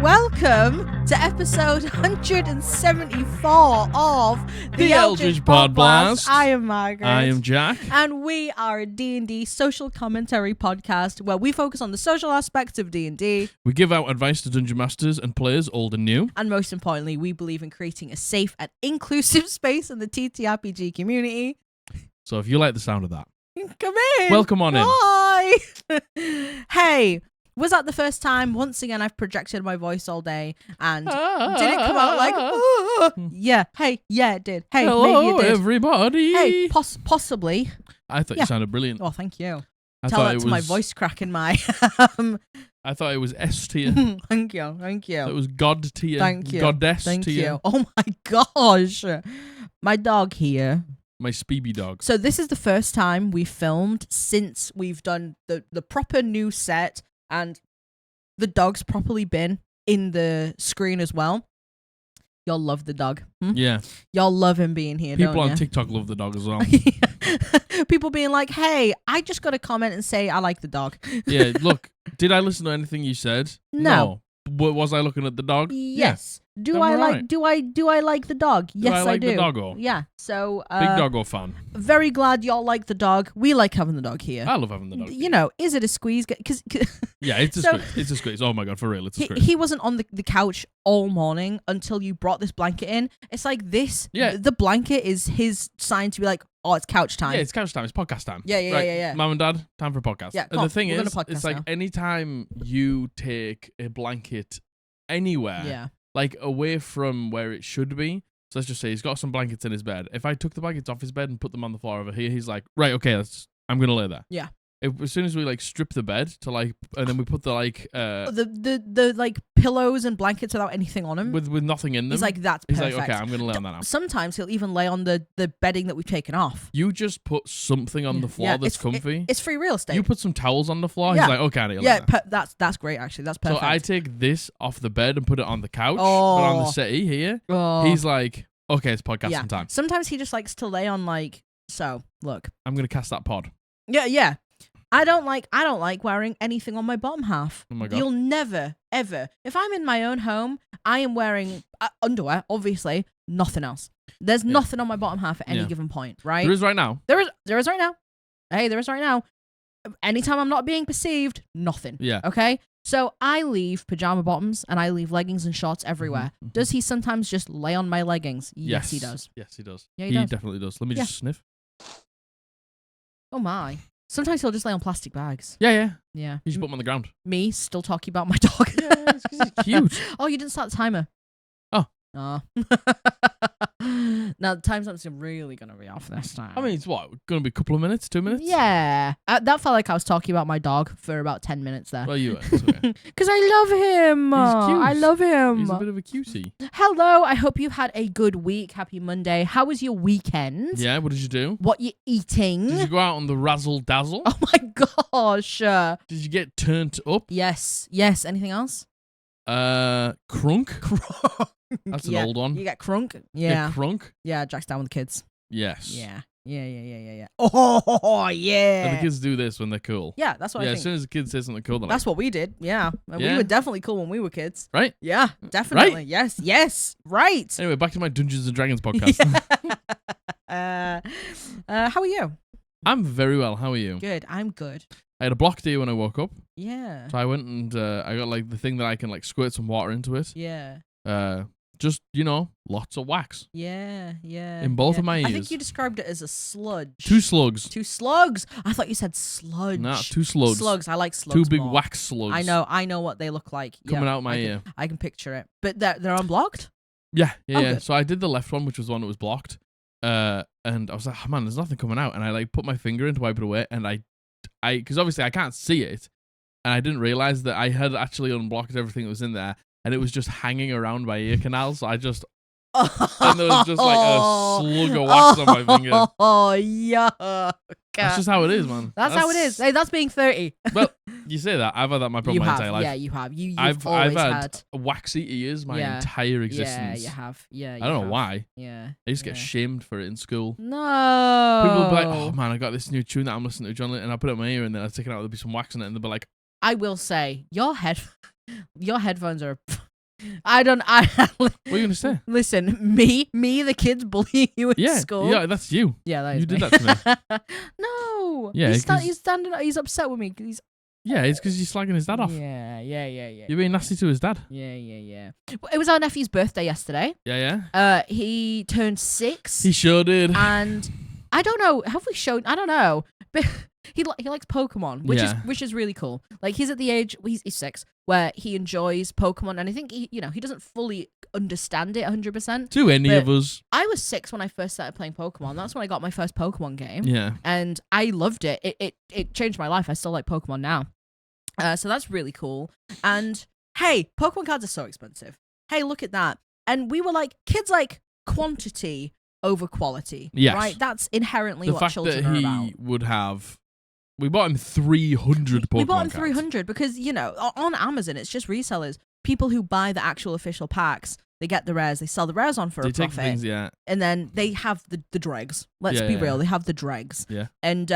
Welcome to episode 174 of The Eldritch Podblast. I am Margaret. I am Jack. And we are a D&D social commentary podcast where we focus on the social aspects of D&D. We give out advice to dungeon masters and players, old and new. And most importantly, we believe in creating a safe and inclusive space in the TTRPG community. So if you like the sound of that, come in. welcome on in. Hi. Hey. Was that the first time? Once again, I've projected my voice all day, and did it come out like, yeah, hey, yeah, it did. Hey, hello, maybe it did. Everybody. Hey, possibly. I thought you sounded brilliant. Oh, thank you. I Tell thought that it to was, my voice crack in my... I thought it was S tier. Thank you, thank you. It was God tier. Thank you. Goddess Thank tier. you. Oh my gosh. My dog here. My Speeby dog. So this is the first time we've filmed since we've done the proper new set, and the dog's properly been in the screen as well. Y'all love the dog. Yeah. Y'all love him being here, People don't on ya? TikTok love the dog as well. People being like, hey, I just got to comment and say I like the dog. Yeah, look, did I listen to anything you said? No. Was I looking at the dog? Yes. Do I'm I right. like do I like the dog? Yes, I I like do. the doggo? Yeah. So Big doggo fan. very glad y'all like the dog. We like having the dog here. I love having the dog. You know, is it a squeeze? Cause Yeah, it's a So- squeeze. It's a squeeze. Oh my god, for real, it's a squeeze. he wasn't on the couch all morning until you brought this blanket in. It's like this. Yeah. The blanket is his sign to be like, oh, it's couch time. Yeah, it's couch time. It's podcast time. Yeah, yeah, Right, yeah. Mum and Dad, time for a podcast. Yeah, And come the on, thing we're gonna is, podcast it's like now. anytime you take a blanket anywhere, Yeah. like away from where it should be. So let's just say he's got some blankets in his bed. If I took the blankets off his bed and put them on the floor over here, he's like, right, okay, I'm gonna lay there. Yeah. As soon as we like strip the bed to like, and then we put the like The like pillows and blankets without anything on him. with nothing in them. He's like, that's he's perfect. like, okay, I'm gonna lay on that now. Sometimes he'll even lay on the bedding that we've taken off. You just put something on the floor Yeah, that's comfy. It's free real estate. You put some towels on the floor. Yeah. He's like, okay, I need to lay yeah, there. that's great actually. That's So perfect. I take this off the bed and put it on the couch, but on the settee here, Oh. he's like, okay, it's podcasting Yeah. time. Sometimes he just likes to lay on like, so look. I'm gonna cast that pod. Yeah. I don't like wearing anything on my bottom half. Oh my god. You'll never, ever. If I'm in my own home, I am wearing underwear, obviously, nothing else. There's nothing on my bottom half at any given point, right? There is right now. There is right now. Hey, there is right now. Anytime I'm not being perceived, nothing. Yeah. Okay? So I leave pajama bottoms and I leave leggings and shorts everywhere. Mhm. Does he sometimes just lay on my leggings? Yes, he does. Yes, he does. Yeah, he does. definitely does. Let me Yeah. just sniff. Oh my. Sometimes he'll just lay on plastic bags. Yeah. Yeah. You just put him on the ground. Me still talking about my dog. Yeah, it's 'cause he's cute. Oh, you didn't start the timer. Oh. Now the time stamp's really gonna be off this time. I mean, it's what? Gonna be a couple of minutes, 2 minutes? yeah, that felt like I was talking about my dog for about 10 minutes there. Well, you were. It's okay. Because I love him. He's cute. I love him. He's a bit of a cutie. Hello. I hope you've had a good week. Happy Monday. How was your weekend? Yeah, what did you do? What you eating? Did you go out on the razzle dazzle? Oh my gosh. Did you get turned up? Yes. Anything else? Crunk? That's an old one. You get crunk. Yeah. Yeah. Crunk? Yeah. Jack's down with the kids. Yes. Yeah. Oh yeah. And the kids do this when they're cool. Yeah, that's what I Yeah, think. as soon as the kids say something cool, they're That's what we did. Yeah. And we Yeah. were definitely cool when we were kids. like, right? Yeah, definitely. Yes. Right. Anyway, back to my Dungeons and Dragons podcast. How are you? I'm very well. How are you? Good. I'm good. I had a block day when I woke up. Yeah. So I went and I got like the thing that I can like squirt some water into it. Yeah. Just, lots of wax. Yeah. In both of my I think ears. you described it as a sludge. 2 slugs. 2 slugs. I thought you said sludge. Nah, 2 slugs. Slugs. I like slugs. 2 big more. wax slugs. I know what they look like. Coming Yeah, out my ear. I can picture it. But they're unblocked? Yeah. Oh, Yeah. good. So I did the left one, which was the one that was blocked. And I was like, oh, man, there's nothing coming out. And I like put my finger in to wipe it away. And because obviously I can't see it. And I didn't realize that I had actually unblocked everything that was in there. And it was just hanging around my ear canal. So I just and there was just like a slug of wax on my finger. Oh, yuck. That's just how it is, man. That's how it is. Hey, that's being 30. Well, you say that. I've had that my You my have. entire life. Yeah, you have. You've I've always had waxy ears my Yeah. entire Yeah, existence. you have. Yeah, I don't know why. Yeah. I used to get yeah. shamed for it in school. No. People would be like, "Oh man, I got this new tune that I'm listening to, John," and I put it in my ear, and then I take it out. There'd be some wax in it, and they'd be like, I will say your headphones are I don't. What are you gonna say? Listen, me, the kids bullying you in school. Yeah, that's you. Yeah, that is You did me. that to me. No. Yeah, he's standing. He's upset with me. Yeah, it's because you're slagging his dad off. Yeah. You're being nasty to his dad. Yeah. It was our nephew's birthday yesterday. Yeah. He turned 6. He sure did. And I don't know. Have we shown? I don't know. But he likes Pokemon, which is really cool. Like he's at the age he's 6 where he enjoys Pokemon, and I think he doesn't fully understand it 100%. To any of us. I was 6 when I first started playing Pokemon. That's when I got my first Pokemon game. Yeah. And I loved it. It changed my life. I still like Pokemon now. So that's really cool. And hey, Pokemon cards are so expensive. Hey, look at that. And we were like, kids like quantity over quality. Yes. Right? That's inherently The what fact children that are he about. would have. We bought him 300 Pokemon We bought him cards. 300 because, on Amazon, it's just resellers. People who buy the actual official packs, they get the rares, they sell the rares on for a profit. Things, yeah. And then they have the dregs. Let's be real. They have the dregs. Yeah. And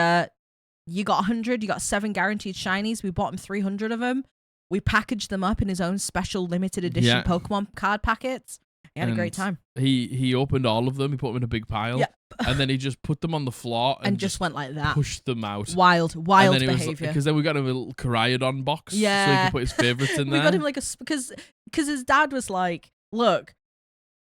you got 100, you got 7 guaranteed shinies. We bought him 300 of them. We packaged them up in his own special limited edition Pokemon card packets. He had a great time. He opened all of them. He put them in a big pile. Yep. And then he just put them on the floor and just went like that. Pushed them out. Wild behavior. Because then we got him a little Koraidon box. Yeah. So he could put his favorites in there. We got him like because his dad was like, look,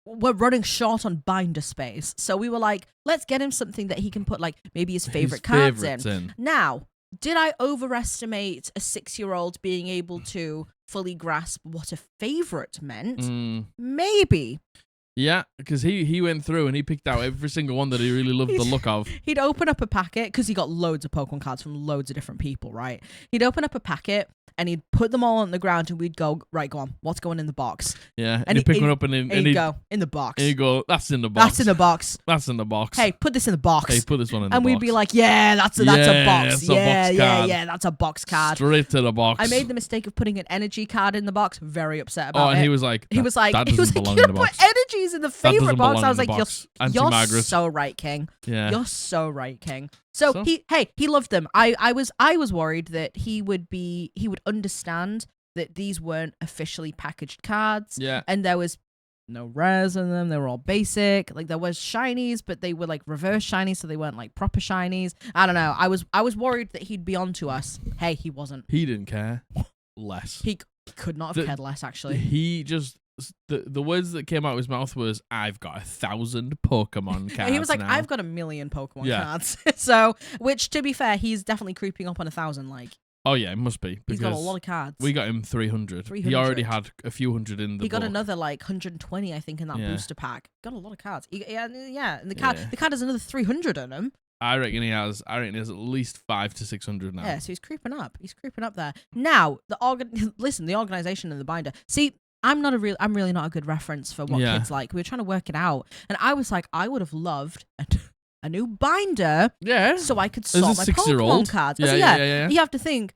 we're running short on binder space. So we were like, let's get him something that he can put like maybe his favorite cards in. Now, did I overestimate a 6-year-old being able to fully grasp what a favorite meant? Maybe. Yeah, because he went through and he picked out every single one that he really loved the look of. He'd open up a packet because he got loads of Pokemon cards from loads of different people, right? He'd open up a packet and he'd put them all on the ground and we'd go, right, go on, what's going in the box? Yeah, and he'd pick one up and he'd go, in the box. And he'd go, that's in the box. That's in the box. That's in the box. Hey, put this in the box. Hey, put this one in the box. And we'd be like, yeah, that's a box. That's a box card. Yeah, that's a box card. Straight to the box. I made the mistake of putting an energy card in the box. Very upset about it. Oh, and he was like, you don't put energies in the favorite box. I was like, you're so right, King. Yeah. You're so right, King. So he loved them. I was worried that he would understand that these weren't officially packaged cards. Yeah. And there was no rares in them. They were all basic. Like there was shinies, but they were like reverse shinies, so they weren't like proper shinies. I don't know. I was worried that he'd be onto us. Hey, he wasn't. He didn't care less. He could not have cared less, actually. He just the words that came out of his mouth was, "I've got 1,000 Pokemon cards." He was like, now. "I've got 1 million Pokemon cards." So, which to be fair, he's definitely creeping up on 1,000. Like, oh yeah, it must be. He's got a lot of cards. We got him 300. He already had a few hundred in the. He got book. another like 120, I think, in that booster pack. Got a lot of cards. And the card has another 300 in him. I reckon he has at least 500 to 600 now. Yeah, so he's creeping up. He's creeping up there. Now, the organization and the binder. See, I'm really not a good reference for what kids like. We were trying to work it out, and I was like, I would have loved a new binder. Yeah. So I could sort my 6-year-old. Pokemon cards. Yeah. You have to think,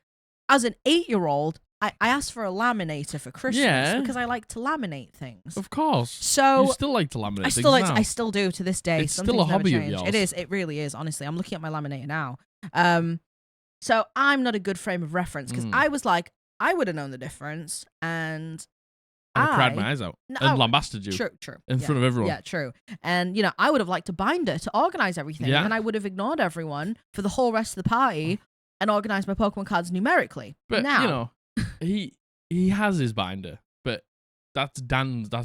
as an 8-year-old, I asked for a laminator for Christmas because I like to laminate things. Of course. So you still like to laminate things now. I still do to this day. It's still a hobby of yours. It is. It really is. Honestly, I'm looking at my laminator now. So I'm not a good frame of reference because I was like, I would have known the difference, and I cried my eyes out and lambasted you. True. In front of everyone. Yeah, true. And I would have liked a binder to organize everything, and I would have ignored everyone for the whole rest of the party and organized my Pokemon cards numerically. But now, he has his binder, but that's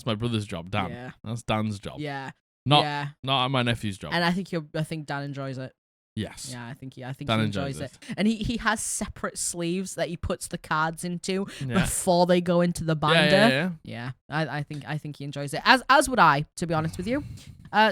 my brother's job, Dan. Yeah. That's Dan's job. Yeah. Not my nephew's job. And I think Dan enjoys it. Yes. Yeah, I think Dan he enjoys it. And he has separate sleeves that he puts the cards into before they go into the binder. Yeah. I think he enjoys it. As would I, to be honest with you.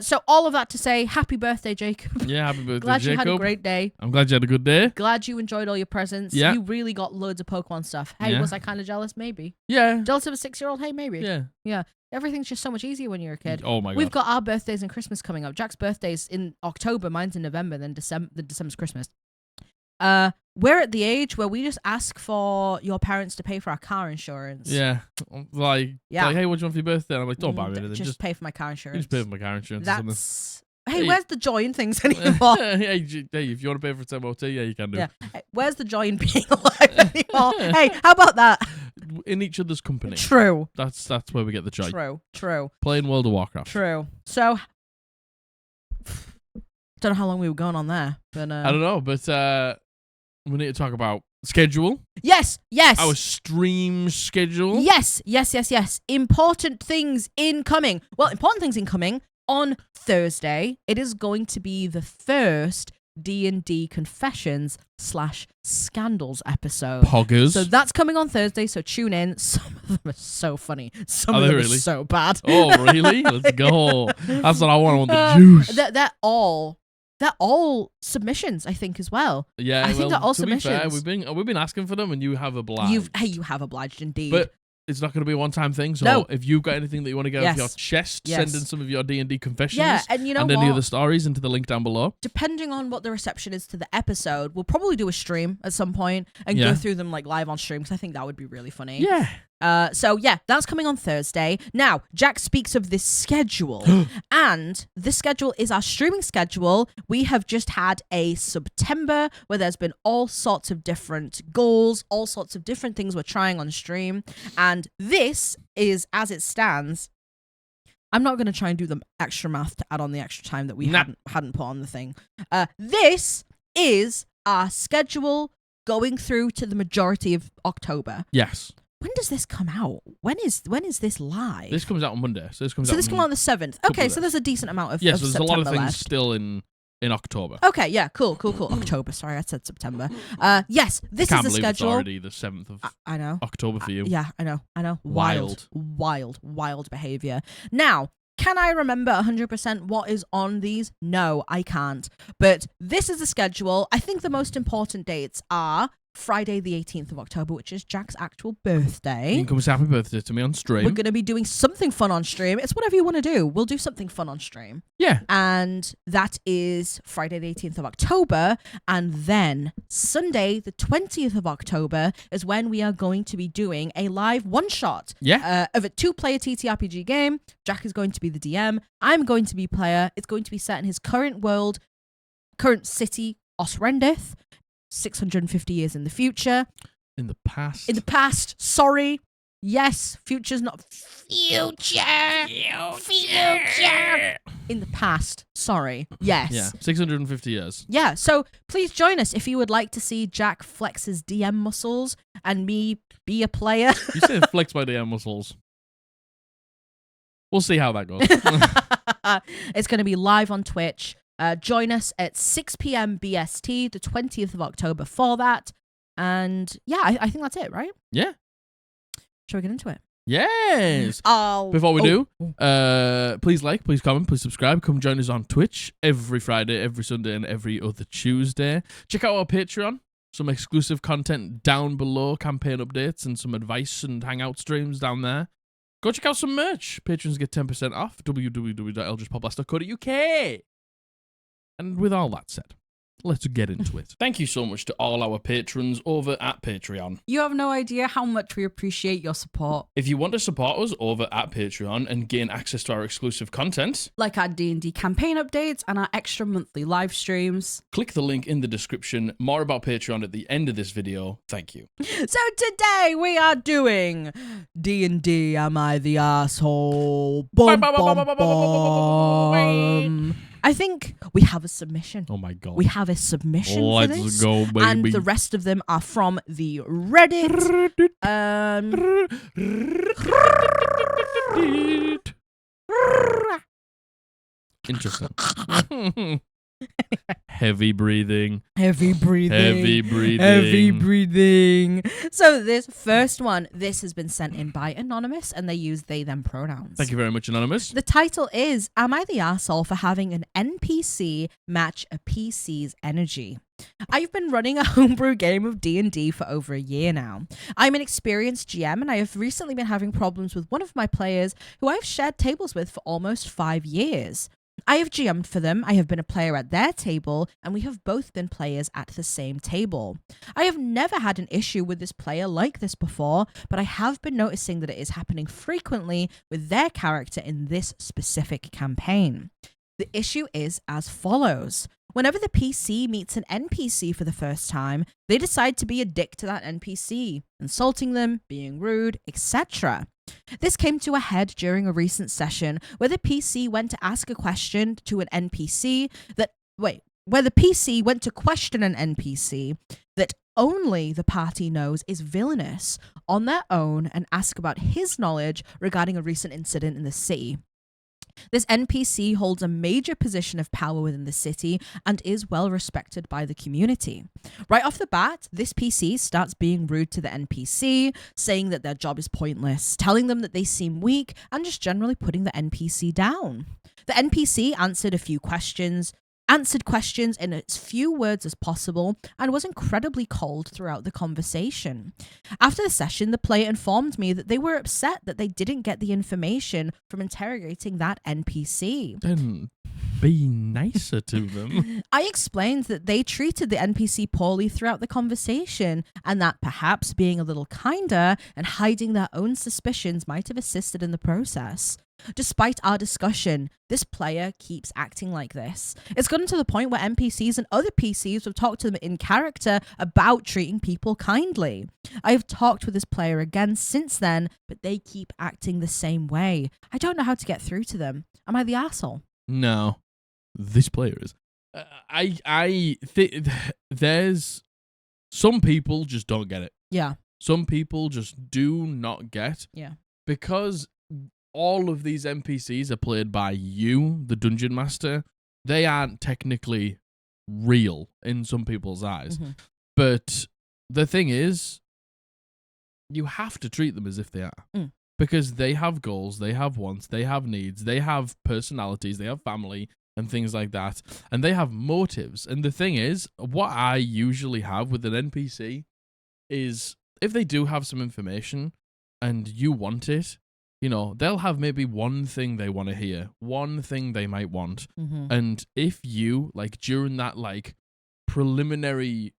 So all of that to say, happy birthday, Jacob. Yeah, happy birthday, glad Jacob. You had a great day. I'm glad you had a good day. Glad you enjoyed all your presents. Yeah. You really got loads of Pokemon stuff. Hey, was I kind of jealous? Maybe. Yeah. Jealous of a 6-year-old? Hey, maybe. Yeah. Everything's just so much easier when you're a kid. Oh my god. We've got our birthdays and Christmas coming up. Jack's birthday's in October, mine's in November, then December's Christmas. We're at the age where we just ask for your parents to pay for our car insurance. Yeah. Like, hey, what do you want for your birthday? And I'm like, don't buy me anything. Just pay for my car insurance. Just pay for my car insurance or something. Hey, where's the joy in things anymore? Hey, if you want to pay for its MOT, yeah, you can do. Yeah. Hey, where's the joy in being alive anymore? Hey, how about that? in each other's company. True. That's where we get the joy. True. Playing World of Warcraft. True. So, don't know how long we were going on there, but I don't know, but we need to talk about schedule. Yes. Our stream schedule. Yes. Important things incoming. Well, important things incoming on Thursday. It is going to be the first D&D Confessions / Scandals episode. Poggers. So that's coming on Thursday, so tune in. Some of them are so funny. Some Are of they them really? are so bad. Oh, really? Let's go. That's what I want. I want the juice. They're all submissions, I think, as well. Yeah, I think they're all to be fair, submissions. we've been asking for them, and you have obliged. You have obliged indeed. But it's not going to be a one-time thing. So No. if you've got anything that you want to get off your chest, Yes. send in some of your D&D confessions. Yeah, and you know and what? any other stories into the link down below. Depending on what the reception is to the episode, we'll probably do a stream at some point and go through them like live on stream, because I think that would be really funny. Yeah. So yeah, that's coming on Thursday. Now, Jack speaks of this schedule, and this schedule is our streaming schedule. We have just had a September where there's been all sorts of different goals, all sorts of different things we're trying on stream, and this is, as it stands, I'm not going to try and do the extra math to add on the extra time that we hadn't put on the thing. This is our schedule going through to the majority of October. Yes. When does this come out? When is this live? This comes out on Monday. So this comes comes out on the 7th. Okay, so there's a decent amount of so there's September a lot of things left. still in October. Okay, yeah, cool. October, sorry, I said September. Yes, this Can't is the believe schedule. It's already the 7th of I know. October for you. Yeah, I know. Wild behavior. Now, can I remember 100% what is on these? No, I can't. But this is the schedule. I think the most important dates are Friday the 18th of October, which is Jack's actual birthday. You can come say happy birthday to me on stream. We're going to be doing something fun on stream. It's whatever you want to do. We'll do something fun on stream. Yeah. And that is Friday the 18th of October. And then Sunday the 20th of October is when we are going to be doing a live one-shot of a 2-player TTRPG game. Jack is going to be the DM. I'm going to be player. It's going to be set in his current world, current city, Osrendith. 650 years in the future. In the past, sorry. Yes, future's not future. In the past, sorry. Yes. Yeah, 650 years. Yeah, so please join us if you would like to see Jack flex his DM muscles and me be a player. You said flex my DM muscles. We'll see how that goes. It's going to be live on Twitch. Join us at 6 p.m. BST, the 20th of October for that. And yeah, I think that's it, right? Yeah. Shall we get into it? Yes. Before we do, please like, please comment, please subscribe. Come join us on Twitch every Friday, every Sunday, and every other Tuesday. Check out our Patreon. Some exclusive content down below, campaign updates, and some advice and hangout streams down there. Go check out some merch. Patrons get 10% off. www.eldritchpodblast.co.uk. And with all that said, let's get into it. Thank you so much to all our patrons over at Patreon. You have no idea how much we appreciate your support. If you want to support us over at Patreon and gain access to our exclusive content, like our D&D campaign updates and our extra monthly live streams, click the link in the description. More about Patreon at the end of this video. Thank you. So today we are doing D&D Am I the Asshole? Bum, bum, bum. I think we have a submission. Oh my god. We have a submission for this. Let's go, baby. And the rest of them are from the Reddit. Interesting. Heavy breathing. Heavy breathing. Heavy breathing. Heavy breathing. So this first one, this has been sent in by Anonymous, and they use they, them pronouns. Thank you very much, Anonymous. The title is, Am I the Arsehole for having an NPC match a PC's energy? I've been running a homebrew game of D&D for over a year now. I'm an experienced GM, and I have recently been having problems with one of my players who I've shared tables with for almost 5 years. I have GM'd for them, I have been a player at their table, and we have both been players at the same table. I have never had an issue with this player like this before, but I have been noticing that it is happening frequently with their character in this specific campaign. The issue is as follows. Whenever the PC meets an NPC for the first time, they decide to be a dick to that NPC, insulting them, being rude, etc. This came to a head during a recent session where the PC went to ask a question to an NPC where the PC went to question an NPC that only the party knows is villainous on their own and ask about his knowledge regarding a recent incident in the city. This NPC holds a major position of power within the city and is well respected by the community. Right off the bat, this PC starts being rude to the NPC, saying that their job is pointless, telling them that they seem weak, and just generally putting the NPC down. The NPC answered questions in as few words as possible and was incredibly cold throughout the conversation. After the session, the player informed me that they were upset that they didn't get the information from interrogating that NPC. Then be nicer to them. I explained that they treated the NPC poorly throughout the conversation and that perhaps being a little kinder and hiding their own suspicions might have assisted in the process. Despite our discussion, this player keeps acting like this. It's gotten to the point where NPCs and other PCs have talked to them in character about treating people kindly. I have talked with this player again since then, but they keep acting the same way. I don't know how to get through to them. Am I the asshole? No, this player is. I think there's some people just don't get it. Yeah. Some people just do not get. Yeah. Because all of these NPCs are played by you, the dungeon master. They aren't technically real in some people's eyes. Mm-hmm. But the thing is, you have to treat them as if they are. Mm. Because they have goals, they have wants, they have needs, they have personalities, they have family and things like that. And they have motives. And the thing is, what I usually have with an NPC is if they do have some information and you want it, you know, they'll have maybe one thing they want to hear, one thing they might want. Mm-hmm. And if you, like, during that, like, preliminary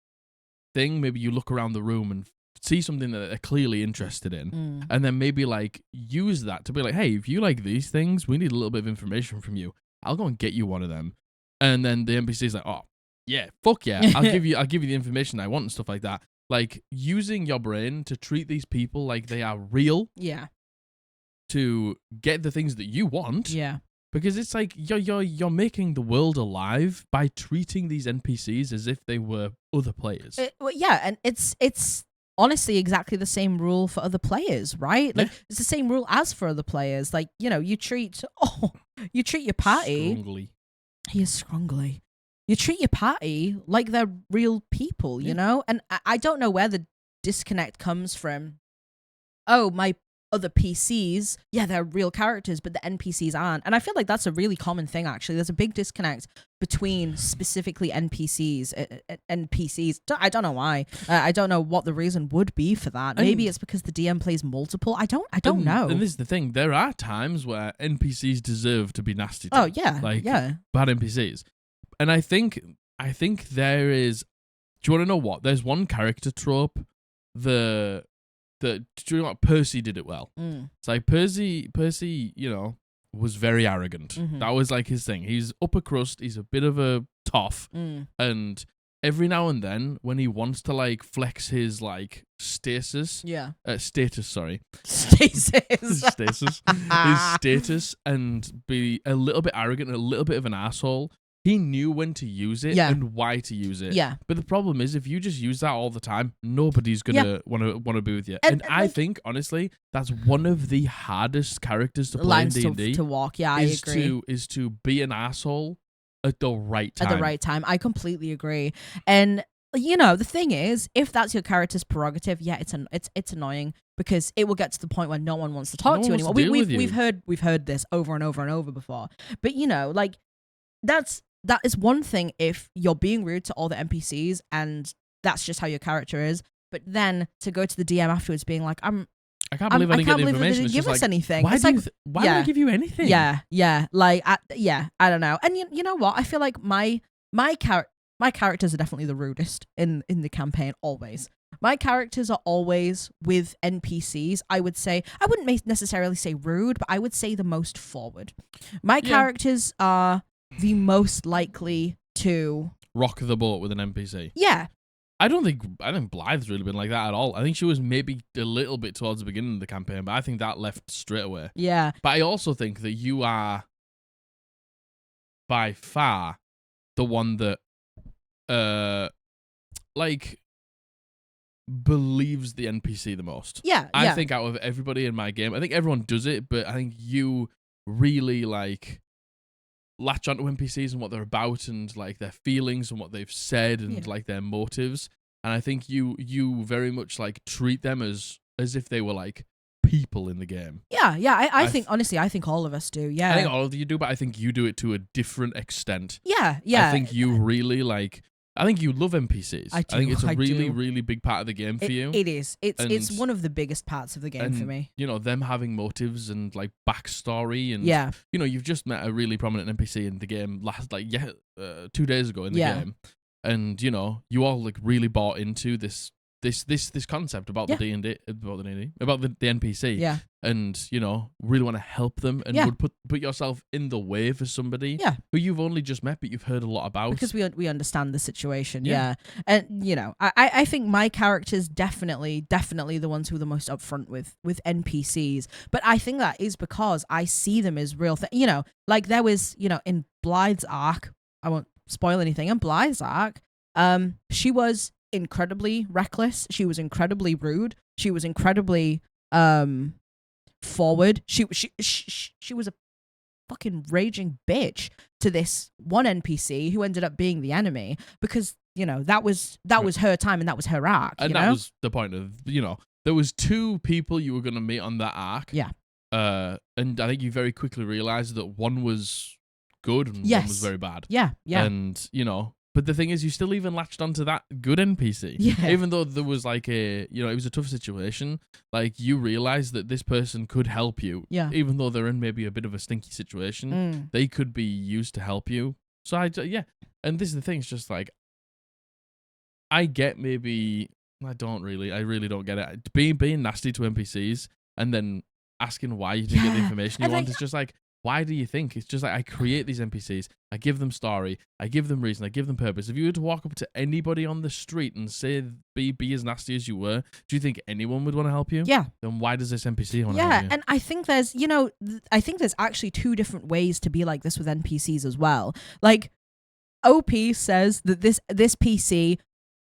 thing, maybe you look around the room and see something that they're clearly interested in, and then maybe, like, use that to be like, hey, if you like these things, we need a little bit of information from you. I'll go and get you one of them. And then the NPC's like, oh, yeah, fuck yeah. I'll give you the information I want and stuff like that. Like, using your brain to treat these people like they are real. Yeah. To get the things that you want. Yeah. Because it's like you're making the world alive by treating these NPCs as if they were other players. And it's honestly exactly the same rule for other players, right? Like it's the same rule as for other players. Like, you know, you treat your party. Strongly. He is strongly. You treat your party like they're real people, you know? And I don't know where the disconnect comes from. Oh, my other PCs, yeah, they're real characters, but the NPCs aren't. And I feel like that's a really common thing, actually. There's a big disconnect between specifically NPCs and PCs. I don't know why. I don't know what the reason would be for that. Maybe it's because the DM plays multiple. I don't know. And this is the thing. There are times where NPCs deserve to be nasty to. Oh, yeah. Like, yeah. bad NPCs. And I think there is... Do you want to know what? There's one character trope do you know what? Percy did it well. It's like Percy, you know, was very arrogant. Mm-hmm. That was like his thing. He's upper crust. He's a bit of a toff. And every now and then, when he wants to like flex his like status, sorry, stasis, his status, and be a little bit arrogant, a little bit of an asshole. He knew when to use it and why to use it. Yeah. But the problem is, if you just use that all the time, nobody's gonna want to be with you. And I think, honestly, that's one of the hardest characters to play in D&D. To walk. Yeah, I agree. Is to be an asshole at the right time. At the right time. I completely agree. And you know, the thing is, if that's your character's prerogative, yeah, it's annoying because it will get to the point where no one wants to talk to you anymore. We've heard this over and over and over before. But you know, like that is one thing if you're being rude to all the NPCs and that's just how your character is. But then to go to the DM afterwards being like, I can't believe I didn't get the information. It's give us like, anything. Why did I give you anything? Yeah. Like, I don't know. And you know what? I feel like my characters are definitely the rudest in the campaign always. My characters are always with NPCs. I would say, I wouldn't necessarily say rude, but I would say the most forward. My characters are the most likely to rock the boat with an NPC. Yeah. I think Blythe's really been like that at all. I think she was maybe a little bit towards the beginning of the campaign, but I think that left straight away. Yeah. But I also think that you are by far the one that believes the NPC the most. Yeah. I think out of everybody in my game, I think everyone does it, but I think you really latch onto NPCs and what they're about and like their feelings and what they've said and like their motives. And I think you very much like treat them as if they were like people in the game. Yeah. I think honestly, I think all of us do. Yeah. I think all of you do, but I think you do it to a different extent. Yeah. I think you really I think you love NPCs. I do. I think it's a really, do. really big part of the game for you. It is. It's one of the biggest parts of the game for me. You know, them having motives and like backstory and you know, you've just met a really prominent NPC in the game 2 days ago in the game. And, you know, you all like really bought into this concept about the D&D, about the NPC. Yeah. And, you know, really want to help them and would put yourself in the way for somebody who you've only just met but you've heard a lot about. Because we understand the situation. Yeah. And, you know, I think my characters definitely the ones who are the most upfront with NPCs. But I think that is because I see them as real you know, like there was, you know, in Blythe's arc, I won't spoil anything, in Blythe's arc, she was incredibly reckless. She was incredibly rude. She was incredibly forward. She was a fucking raging bitch to this one NPC who ended up being the enemy because, you know, that was her time and that was her arc. And that was the point of, you know, there was two people you were going to meet on that arc. Yeah. And I think you very quickly realized that one was good and one was very bad. Yeah. And, you know, but the thing is, you still even latched onto that good NPC. Yeah. Even though there was like it was a tough situation, like you realized that this person could help you. Yeah. Even though they're in maybe a bit of a stinky situation, they could be used to help you. So and this is the thing, it's just like, I get I really don't get it. Being nasty to NPCs and then asking why you didn't get the information you want, it's just like, why do you think? It's just like I create these NPCs, I give them story, I give them reason, I give them purpose. If you were to walk up to anybody on the street and say be as nasty as you were, do you think anyone would want to help you? Yeah. Then why does this NPC want to help you? Yeah, and I think there's, you know, there's actually two different ways to be like this with NPCs as well. Like, OP says that this PC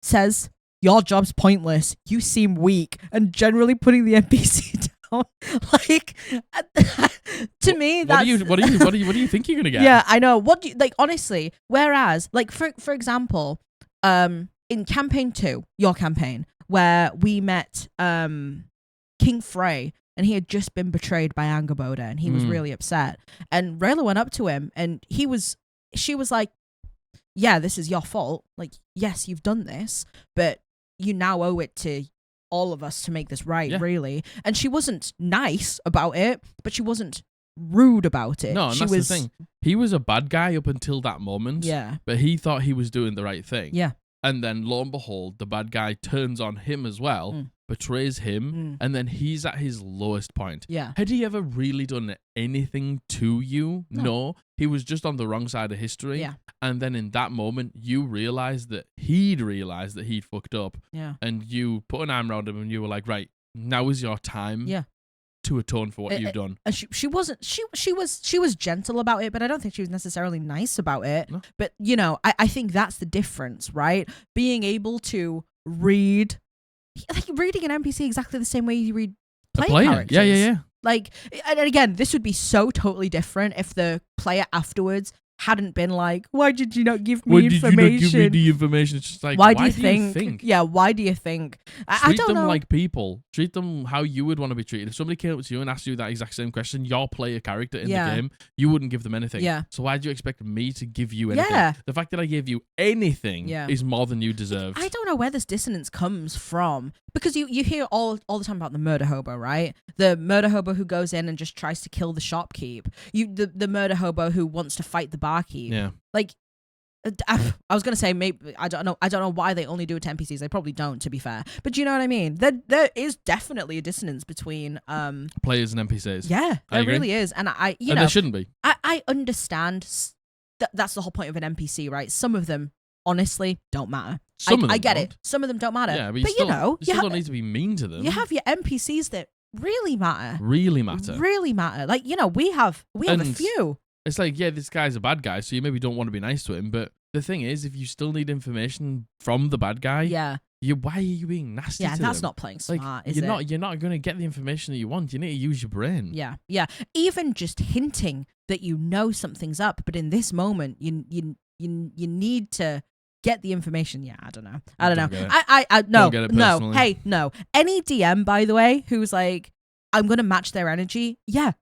says your job's pointless, you seem weak, and generally putting the NPC down. Like, to me, that's... What do you think you're gonna get? Yeah, I know. What do you, like, honestly, whereas, like, for example, in campaign 2, your campaign, where we met King Frey, and he had just been betrayed by Angerboda, and he was really upset. And Rayla went up to him, and she was like, yeah, this is your fault. Like, yes, you've done this, but you now owe it to all of us to make this right, really. And she wasn't nice about it, but she wasn't rude about it. No, and that's the thing. He was a bad guy up until that moment. Yeah. But he thought he was doing the right thing. Yeah. And then, lo and behold, the bad guy turns on him as well, betrays him, and then he's at his lowest point. Yeah. Had he ever really done anything to you? No. He was just on the wrong side of history. Yeah. And then in that moment, you realized that he'd fucked up. Yeah. And you put an arm around him and you were like, right, now is your time. Yeah. To atone for what you've done. And she was gentle about it, but I don't think she was necessarily nice about it. No. But, you know, I think that's the difference, right? Being able to reading an NPC exactly the same way you read player characters. Yeah. Like, and again, this would be so totally different if the player afterwards hadn't been like, why did you not give me information? Why did you not give me the information? It's just like, why do you think? Yeah, why do you think? I don't know. Like people. Treat them how you would want to be treated. If somebody came up to you and asked you that exact same question, your player character in the game, you wouldn't give them anything. Yeah. So why do you expect me to give you anything? Yeah. The fact that I gave you anything is more than you deserve. I don't know where this dissonance comes from. Because you hear all the time about the murder hobo, right? The murder hobo who goes in and just tries to kill the shopkeep. The murder hobo who wants to fight the barkeep. Yeah. Like, I was gonna say maybe I don't know why they only do it to NPCs. They probably don't, to be fair. But you know what I mean? There is definitely a dissonance between players and NPCs. Yeah, there really is, and there shouldn't be. I understand that's the whole point of an NPC, right? Some of them, honestly, don't matter. Some of them I get don't. it. Some of them don't matter. Yeah, but you know, you still don't need to be mean to them. you have your NPCs that really matter. Really matter. Really matter. Like, you know, we have a And few. It's like, yeah, this guy's a bad guy, so you maybe don't want to be nice to him. But the thing is, if you still need information from the bad guy, Yeah. why are you being nasty? Yeah, to that's them? not playing smart, is you're it? You're not going to get the information that you want. You need to use your brain. Yeah, yeah. Even just hinting that you know something's up, but in this moment, you need to get the information. Yeah, I don't know. Don't know. get it. I no, Don't get it no. personally. Hey, no. Any DM, by the way, who's like, I'm gonna match their energy. Yeah.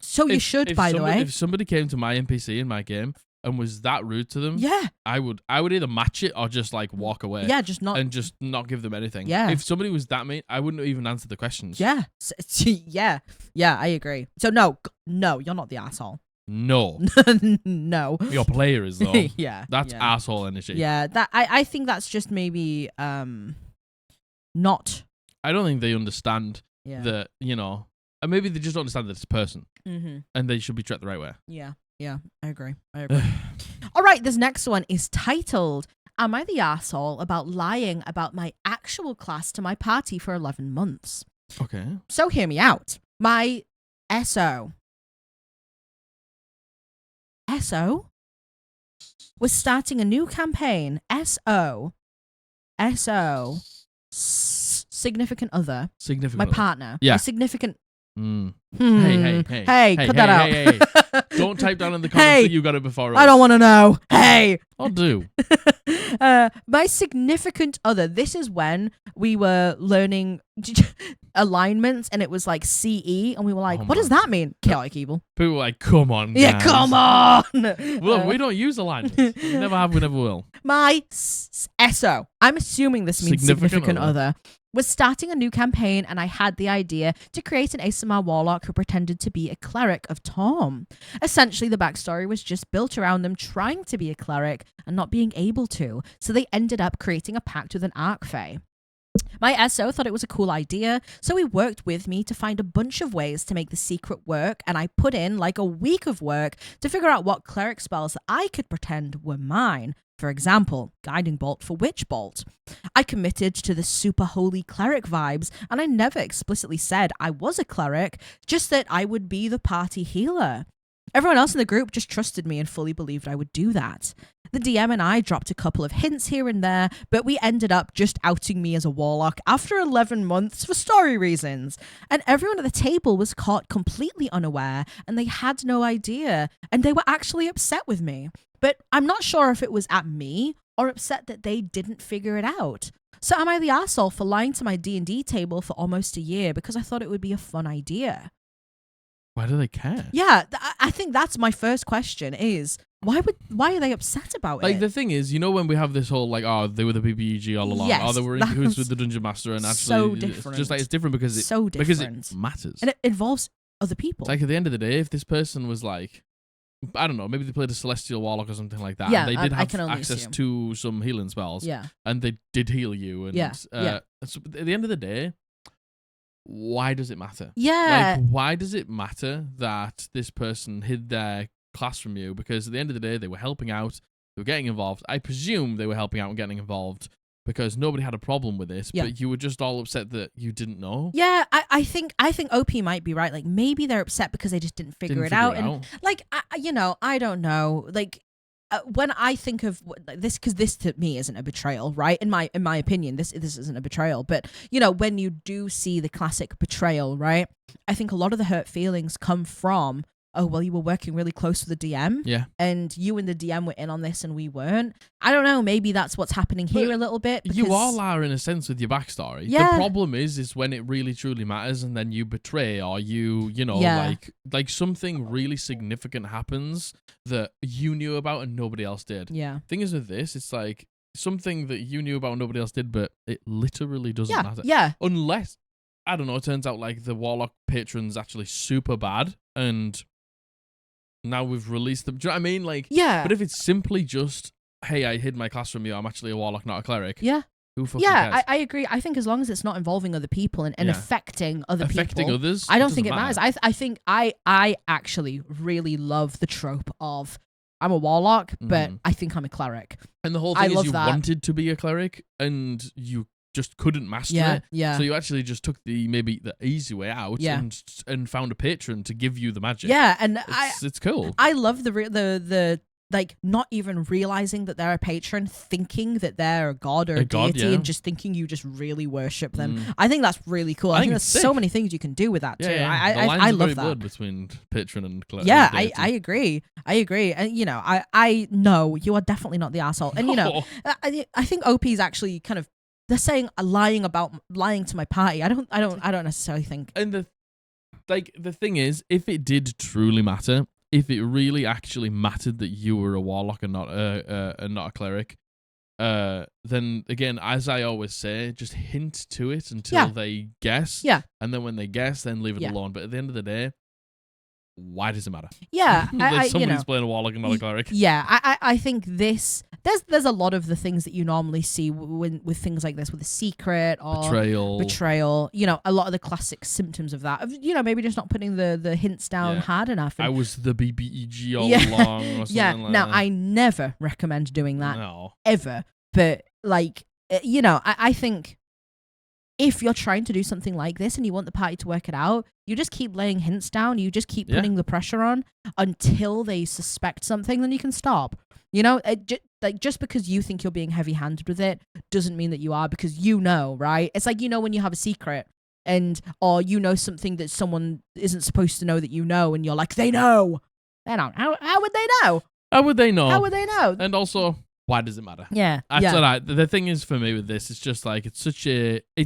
So you should, by the way. If somebody came to my NPC in my game and was that rude to them, Yeah. I would either match it or just like walk away. Yeah, just not. And just not give them anything. Yeah. If somebody was that mean, I wouldn't even answer the questions. Yeah. Yeah. Yeah, I agree. So no, you're not the asshole. No. No. Your player is though. Yeah. That's yeah. asshole energy. Yeah, that I think that's just maybe not. I don't think they understand Yeah. that, you know, and maybe they just don't understand that it's a person Mm-hmm. and they should be treated the right way. Yeah. Yeah. I agree. All right. This next one is titled, "Am I the asshole about lying about my actual class to my party for 11 months?" Okay. So hear me out. My SO was starting a new campaign. Significant other. Significant. My partner. Yeah. My significant. Mm. Hey, cut that out. Hey. Don't type down in the comments Hey, that you got it before us. I don't want to know. Hey. I'll do. My significant other. This is when we were learning alignments, and it was like CE, and we were like, Oh "What does that mean?" Chaotic evil. People were like, come on, Yeah, guys. come on. Well, we don't use alignments. We never have, we never will. My SO, I'm assuming this means significant other, was starting a new campaign, and I had the idea to create an ASMR warlock who pretended to be a cleric of Tom. Essentially, the backstory was just built around them trying to be a cleric and not being able to, so they ended up creating a pact with an archfey. My SO thought it was a cool idea, so he worked with me to find a bunch of ways to make the secret work, and I put in like a week of work to figure out what cleric spells that I could pretend were mine. For example, Guiding Bolt for Witch Bolt. I committed to the super holy cleric vibes, and I never explicitly said I was a cleric, just that I would be the party healer. Everyone else in the group just trusted me and fully believed I would do that. The DM and I dropped a couple of hints here and there, but we ended up just outing me as a warlock after 11 months for story reasons. And everyone at the table was caught completely unaware, and they had no idea, and they were actually upset with me. But I'm not sure if it was at me or upset that they didn't figure it out. So am I the asshole for lying to my D&D table for almost a year because I thought it would be a fun idea? Why do they care? Yeah, I think that's my first question is, why are they upset about Like, it? the thing is, you know, when we have this whole, like, oh, they were the PPG all along, Yes, or they were in that cahoots was with the Dungeon Master, and actually, so it's different. just like, it's different because it, So because different. it matters. And it involves other people. It's like, at the end of the day, if this person was like, I don't know, maybe they played a Celestial Warlock or something like that, Yeah, and they did I have can only access assume. to some healing spells, Yeah. and they did heal you, and Yeah, yeah. So at the end of the day, why does it matter? Yeah. Like, why does it matter that this person hid their class from you? Because at the end of the day, they were helping out, they were getting involved. I presume they were helping out and getting involved because nobody had a problem with this, Yeah. but you were just all upset that you didn't know. Yeah, I think OP might be right. Like, maybe they're upset because they just didn't figure it out. And like, I don't know. Like, when I think of this, because this to me isn't a betrayal, right? In my opinion, this isn't a betrayal. But you know, when you do see the classic betrayal, right? I think a lot of the hurt feelings come from, oh, well, you were working really close with the DM. Yeah. And you and the DM were in on this and we weren't. I don't know. Maybe that's what's happening here But a little bit. You because- all are, in a sense, with your backstory. Yeah. The problem is when it really truly matters, and then you betray, or you know, Yeah. like something really significant happens that you knew about and nobody else did. Yeah. Thing is with this, it's like something that you knew about and nobody else did, but it literally doesn't matter. Yeah. Unless, I don't know, it turns out like the Warlock patron's actually super bad, and now we've released them. Do you know what I mean? Like, Yeah. but if it's simply just, hey, I hid my class from you, I'm actually a Warlock, not a cleric. Yeah. Who fucking Yeah, cares? I agree. I think as long as it's not involving other people and Yeah. affecting other Affecting people, others, I don't doesn't think it matter. matters. I think I actually really love the trope of I'm a warlock, but I think I'm a cleric. And the whole I thing is love you that. wanted to be a cleric and you just couldn't master it. Yeah. So you actually just took maybe the easy way out and found a patron to give you the magic. Yeah, and it's cool. I love the like not even realizing that they're a patron, thinking that they're a god or a deity, and just thinking you just really worship them. I think that's really cool. I think there's so many things you can do with that too. I love that. Between patron and cleric. Yeah, I agree. And you know, I know you are definitely not the asshole. And you know, I think OP is actually kind of, they're saying lying to my party. I don't necessarily think. And the thing is, if it did truly matter, if it really actually mattered that you were a warlock and not a cleric, then again, as I always say, just hint to it until they guess. Yeah. And then when they guess, then leave it alone. But at the end of the day, why does it matter? Yeah. Somebody's playing a warlock and not a cleric. Yeah. I think this, there's a lot of the things that you normally see with things like this, with a secret or betrayal. You know, a lot of the classic symptoms of that. You know, maybe just not putting the hints down hard enough. And, I was the BBEG all along. Or something like now that. I never recommend doing that. No. Ever. But like, you know, I think if you're trying to do something like this and you want the party to work it out, you just keep laying hints down. You just keep putting the pressure on until they suspect something. Then you can stop. You know, just because you think you're being heavy-handed with it doesn't mean that you are, because you know, right? It's like, you know, when you have a secret or you know something that someone isn't supposed to know that you know, and you're like, they know. They don't. How would they know? How would they know? How would they know? And also, why does it matter? Yeah. That's all right. The thing is for me with this, it's just like, it's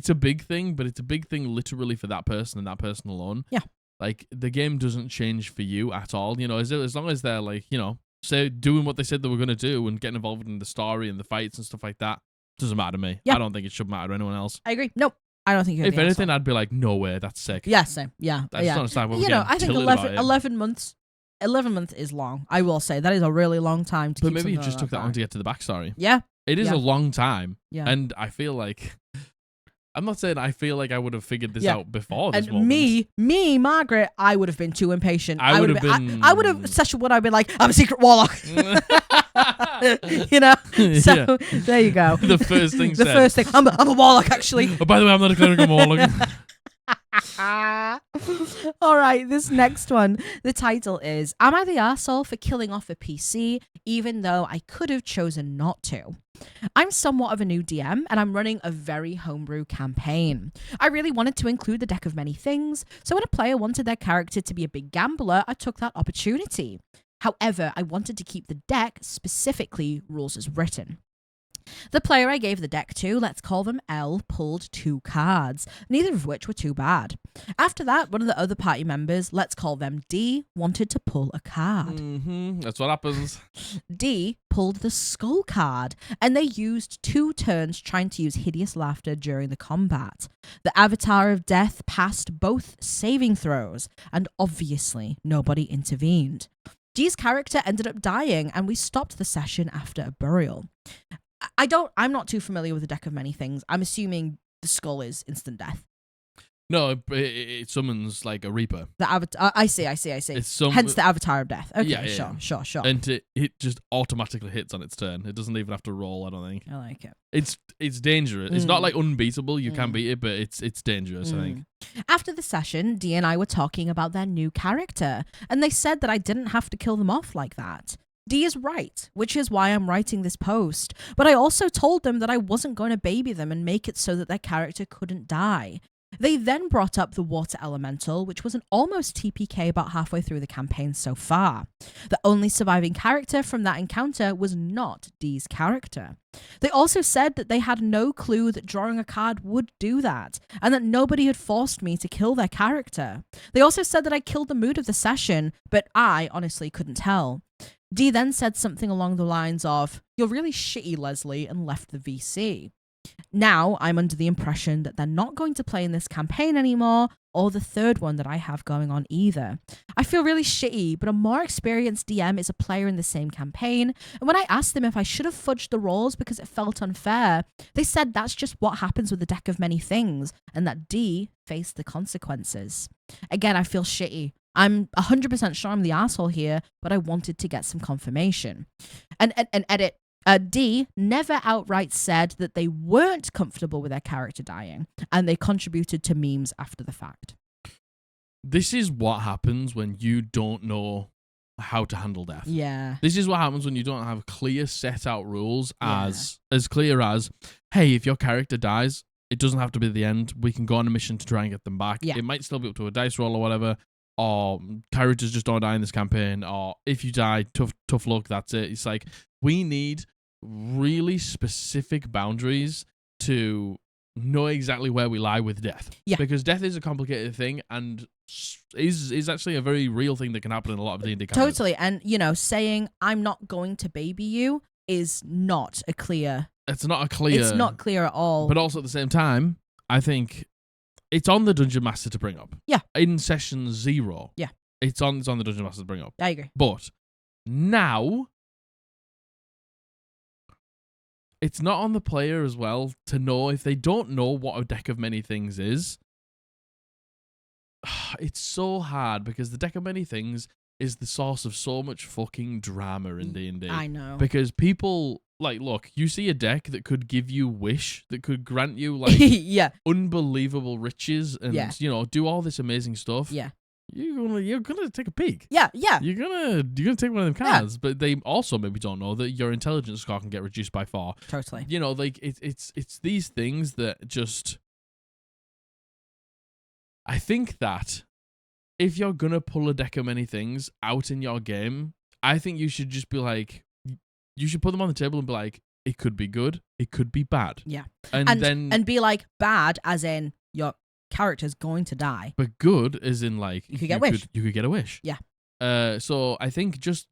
a big thing, but it's a big thing literally for that person and that person alone. Yeah. Like, the game doesn't change for you at all. You know, as long as they're like, you know, say doing what they said they were going to do and getting involved in the story and the fights and stuff like that, doesn't matter to me. Yeah. I don't think it should matter to anyone else. I agree. Nope. I don't think you're If anything, I'd be like, no way, that's sick. Yeah, same. Yeah. I just don't understand what we're know, I think tilted about 11 months. 11 months is long. I will say that is a really long time to keep. But maybe you something just took that long to get to the backstory. Yeah. It is a long time. Yeah. And I feel like, I'm not saying I feel like I would have figured this out before this moment. Me, Margaret, I would have been too impatient. I would have been. I would have, session one, I'd been like, I'm a secret warlock. You know? So, there you go. The first thing The first thing. I'm a warlock, actually. Oh, by the way, I'm not a cleric, I'm a warlock. All right, this next one. The title is, Am I the arsehole for killing off a PC, even though I could have chosen not to? I'm somewhat of a new DM, and I'm running a very homebrew campaign. I really wanted to include the deck of many things, so when a player wanted their character to be a big gambler, I took that opportunity. However, I wanted to keep the deck, specifically rules as written. The player I gave the deck to, let's call them L, pulled 2 cards, neither of which were too bad. After that, one of the other party members, let's call them D, wanted to pull a card. That's what happens. D pulled the skull card, and they used 2 turns trying to use hideous laughter during the combat. The Avatar of Death passed both saving throws, and obviously nobody intervened. D's character ended up dying, and we stopped the session after a burial. I'm not too familiar with the deck of many things. I'm assuming the skull is instant death. No, it summons like a Reaper. The Avatar. I see. Hence the Avatar of Death. Okay, sure. And it just automatically hits on its turn. It doesn't even have to roll, I don't think. I like it. It's dangerous. It's not like unbeatable. You can beat it, but it's dangerous, I think. After the session, Dee and I were talking about their new character, and they said that I didn't have to kill them off like that. Dee is right, which is why I'm writing this post. But I also told them that I wasn't going to baby them and make it so that their character couldn't die. They then brought up the water elemental, which was an almost TPK about halfway through the campaign so far. The only surviving character from that encounter was not Dee's character. They also said that they had no clue that drawing a card would do that, and that nobody had forced me to kill their character. They also said that I killed the mood of the session, but I honestly couldn't tell. Dee then said something along the lines of, "You're really shitty, Leslie," and left the VC. Now I'm under the impression that they're not going to play in this campaign anymore, or the third one that I have going on either. I feel really shitty, but a more experienced DM is a player in the same campaign, and when I asked them if I should have fudged the rolls because it felt unfair, they said that's just what happens with a deck of many things, and that D faced the consequences. Again, I feel shitty. I'm 100% sure I'm the asshole here, but I wanted to get some confirmation. And edit. D never outright said that they weren't comfortable with their character dying, and they contributed to memes after the fact. This is what happens when you don't know how to handle death. Yeah. This is what happens when you don't have clear set out rules as clear as, hey, if your character dies, it doesn't have to be the end. We can go on a mission to try and get them back. Yeah. It might still be up to a dice roll or whatever. Or characters just don't die in this campaign. Or if you die, tough luck, that's it. It's like, we need really specific boundaries to know exactly where we lie with death. Yeah. Because death is a complicated thing and is actually a very real thing that can happen in a lot of D&D campaigns. Totally. And, you know, saying I'm not going to baby you is not a clear... It's not clear at all. But also at the same time, I think it's on the Dungeon Master to bring up. Yeah. In session 0. Yeah. It's on the Dungeon Master to bring up. I agree. But now, it's not on the player as well to know if they don't know what a deck of many things is. It's so hard because the deck of many things is the source of so much fucking drama in D&D. I know. Because people, like, look, you see a deck that could give you wish, that could grant you, like, yeah. unbelievable riches and, you know, do all this amazing stuff. Yeah. You're gonna take a peek. Yeah. You're gonna take one of them cards, but they also maybe don't know that your intelligence score can get reduced by 4. Totally. You know, like it's these things that just. I think that if you're gonna pull a deck of many things out in your game, I think you should just be like, you should put them on the table and be like, it could be good, it could be bad. Yeah. And be like bad as in your character's going to die. But good as in like you could get a wish. You could get a wish. Yeah. So I think just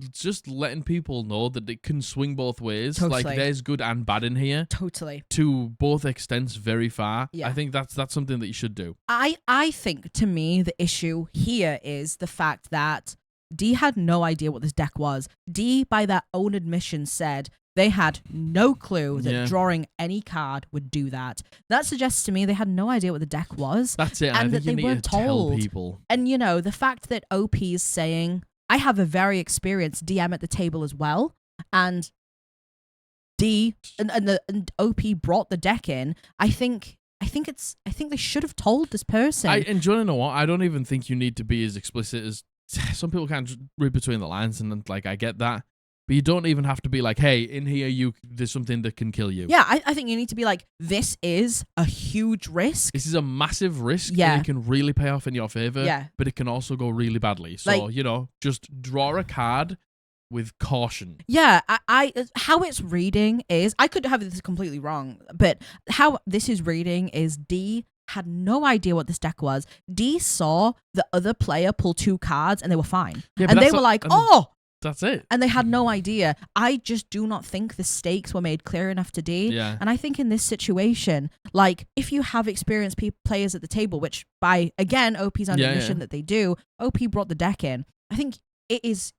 letting people know that it can swing both ways. Totally. Like there's good and bad in here. Totally. To both extents very far. Yeah. I think that's something that you should do. I think to me the issue here is the fact that D had no idea what this deck was. D, by their own admission, said they had no clue that drawing any card would do that. That suggests to me they had no idea what the deck was. That's it. And I that think they you need weren't to tell told. people. And, you know, the fact that OP is saying, I have a very experienced DM at the table as well, and D and OP brought the deck in. I think they should have told this person. And do you know what? I don't even think you need to be as explicit as some people can't read between the lines, and like I get that. But you don't even have to be like, hey, in here, there's something that can kill you. Yeah, I think you need to be like, this is a huge risk. This is a massive risk. Yeah. And it can really pay off in your favor. Yeah. But it can also go really badly. So, you know, just draw a card with caution. Yeah, I how it's reading is, I could have this completely wrong, but how this is reading is D had no idea what this deck was. D saw the other player pull 2 cards and they were fine. Yeah, and they were like, oh! That's it. And they had no idea. I just do not think the stakes were made clear enough to D. Yeah. And I think in this situation, like, if you have experienced players at the table, which by, again, OP's own admission that they do, OP brought the deck in. I think it's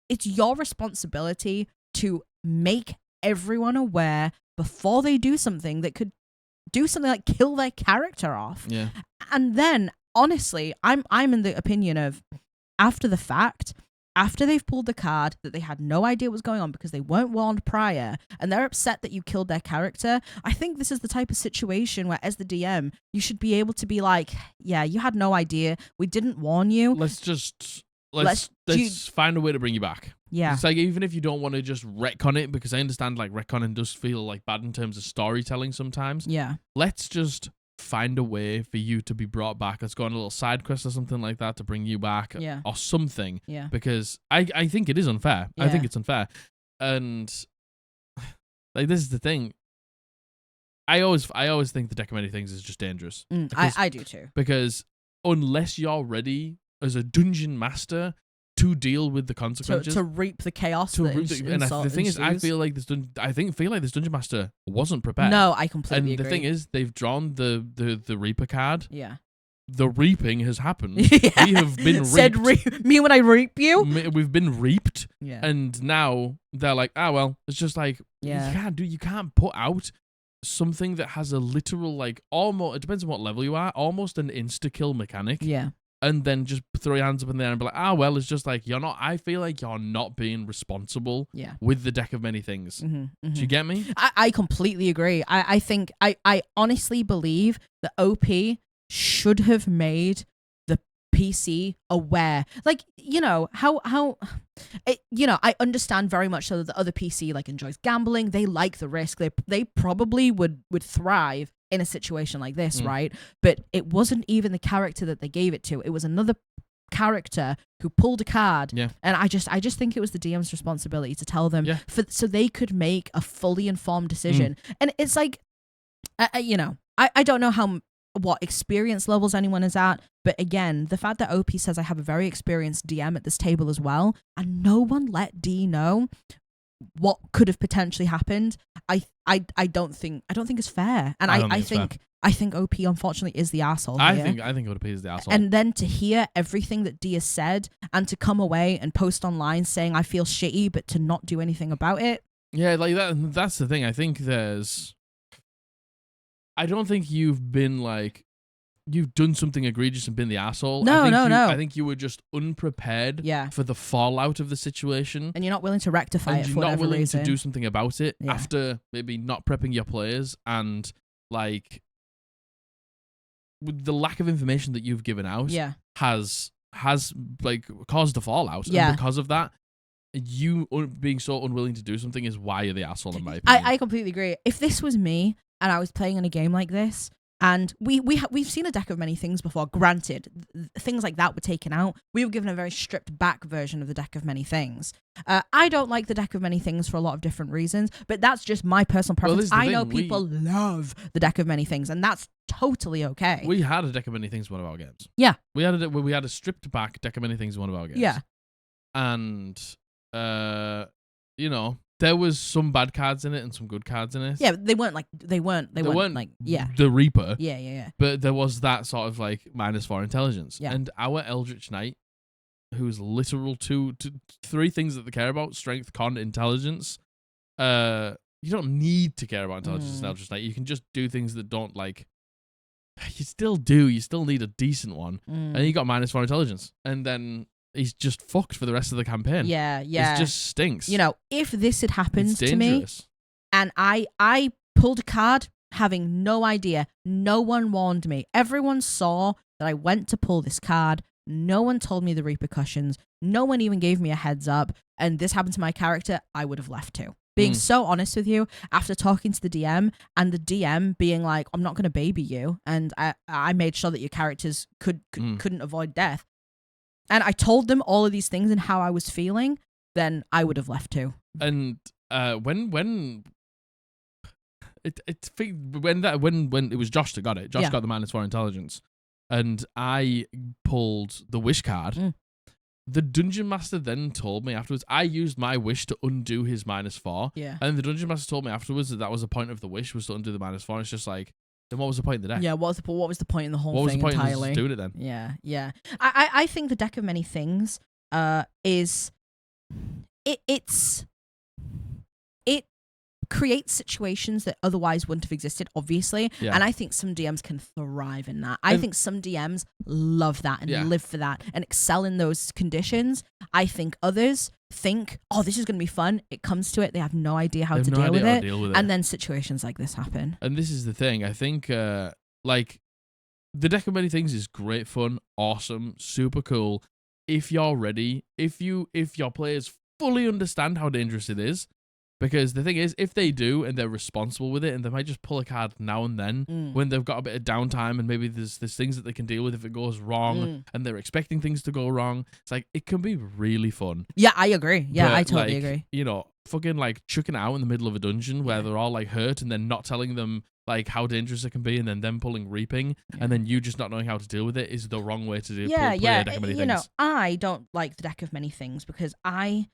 your responsibility to make everyone aware before they do something that could do something like kill their character off. Yeah. And then, honestly, I'm in the opinion of, after the fact, after they've pulled the card that they had no idea what was going on because they weren't warned prior and they're upset that you killed their character, I think this is the type of situation where, as the DM, you should be able to be like, yeah, you had no idea. We didn't warn you. Let's find a way to bring you back. Yeah. It's like, even if you don't want to just retcon it, because I understand like retconning does feel like bad in terms of storytelling sometimes. Yeah. Let's just find a way for you to be brought back. Let's go on a little side quest or something like that to bring you back. Yeah. Or something. Yeah. Because I think it is unfair. Yeah. I think it's unfair. And like, this is the thing. I always think the deck of many things is just dangerous. I do too. Because unless you're ready as a dungeon master to deal with the consequences, to reap the chaos. and the thing is, I feel like this dungeon master wasn't prepared. No, I completely agree. And the thing is, they've drawn the Reaper card. Yeah. The reaping has happened. Yeah. We have been reaped. Me when I reap you? We've been reaped. Yeah. And now they're like, well, it's just like, you can't put out something that has a literal, like, almost, it depends on what level you are, almost an insta-kill mechanic. Yeah. and then just throw your hands up in the air and be like, well, it's just like, I feel like you're not being responsible with the deck of many things. Do you get me? I completely agree. I think, I honestly believe that OP should have made the PC aware. Like, I understand very much so that the other PC like enjoys gambling. They like the risk. They probably would thrive in a situation like this, right? But it wasn't even the character that they gave it to. It was another character who pulled a card. Yeah. And I just think it was the DM's responsibility to tell them so they could make a fully informed decision. And it's like, I don't know what experience levels anyone is at, but again, the fact that OP says I have a very experienced DM at this table as well, and no one let D know what could have potentially happened, I don't think it's fair. And I think OP unfortunately is the asshole here. I think OP is the asshole. And then to hear everything that D has said and to come away and post online saying I feel shitty, but to not do anything about it. Yeah, like that's the thing. I think I don't think you've been like, you've done something egregious and been the asshole. No. I think you were just unprepared Yeah. for the fallout of the situation. And you're not willing to rectify it for whatever reason. And you're not willing to do something about it after maybe not prepping your players, and like with the lack of information that you've given out has like caused the fallout. Yeah. And because of that, you being so unwilling to do something is why you're the asshole, in my opinion. I completely agree. If this was me and I was playing in a game like this, and we've seen a deck of many things before. Granted, things like that were taken out. We were given a very stripped back version of the deck of many things. I don't like the deck of many things for a lot of different reasons, but that's just my personal preference. I know people love the deck of many things, and that's totally okay. We had a deck of many things in one of our games. Yeah, we had a stripped back deck of many things in one of our games. Yeah, and there was some bad cards in it and some good cards in it. Yeah, they weren't like the Reaper. Yeah. But there was that sort of like -4 intelligence. Yeah. And our Eldritch Knight, who's literal three things that they care about: strength, con, intelligence. You don't need to care about intelligence in Eldritch Knight. You can just do things that don't like. You still do. You still need a decent one, and you got -4 intelligence, and then he's just fucked for the rest of the campaign. Yeah. It just stinks. If this had happened it's to me, and I pulled a card having no idea, no one warned me. Everyone saw that I went to pull this card. No one told me the repercussions. No one even gave me a heads up. And this happened to my character, I would have left too. Being so honest with you, after talking to the DM and the DM being like, I'm not going to baby you. And I made sure that your characters couldn't avoid death. And I told them all of these things and how I was feeling, then I would have left too. And when it was Josh that got it, Josh got the -4 intelligence, and I pulled the wish card. The dungeon master then told me afterwards, I used my wish to undo his -4. Yeah. And the dungeon master told me afterwards that was the point of the wish, was to undo the -4. It's just like, then what was the point in the deck? Yeah, what was the point in the whole what thing was the point entirely? in doing it then? Yeah. I think the deck of many things is it creates situations that otherwise wouldn't have existed, obviously. Yeah. And I think some DMs can thrive in that. I think some DMs love that and live for that and excel in those conditions. I think others think, oh, this is going to be fun. It comes to it. They have no idea how to deal with it. And then situations like this happen. And this is the thing. I think, like, the deck of many things is great fun, awesome, super cool. If you're ready, if your players fully understand how dangerous it is. Because the thing is, if they do and they're responsible with it, and they might just pull a card now and then when they've got a bit of downtime, and maybe there's things that they can deal with if it goes wrong, and they're expecting things to go wrong. It's like, it can be really fun. Yeah, I agree. Yeah, but, I totally agree. Fucking like chucking out in the middle of a dungeon where they're all like hurt, and then not telling them like how dangerous it can be, and then them pulling reaping, and then you just not knowing how to deal with it is the wrong way to do. Play a deck of many things. I don't like the deck of many things because I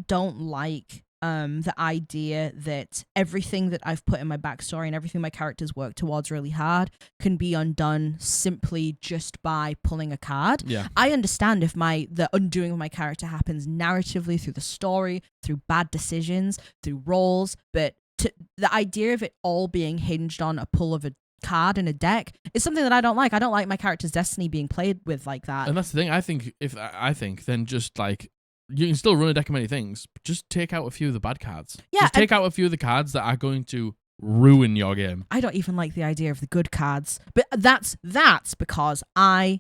don't like the idea that everything that I've put in my backstory and everything my characters work towards really hard can be undone simply just by pulling a card. Yeah. I understand if the undoing of my character happens narratively through the story, through bad decisions, through roles, but the idea of it all being hinged on a pull of a card in a deck is something that I don't like. I don't like my character's destiny being played with like that. And that's the thing. I think then just like you can still run a deck of many things, but just take out a few of the bad cards. Yeah, just take out a few of the cards that are going to ruin your game. I don't even like the idea of the good cards, but that's because I'm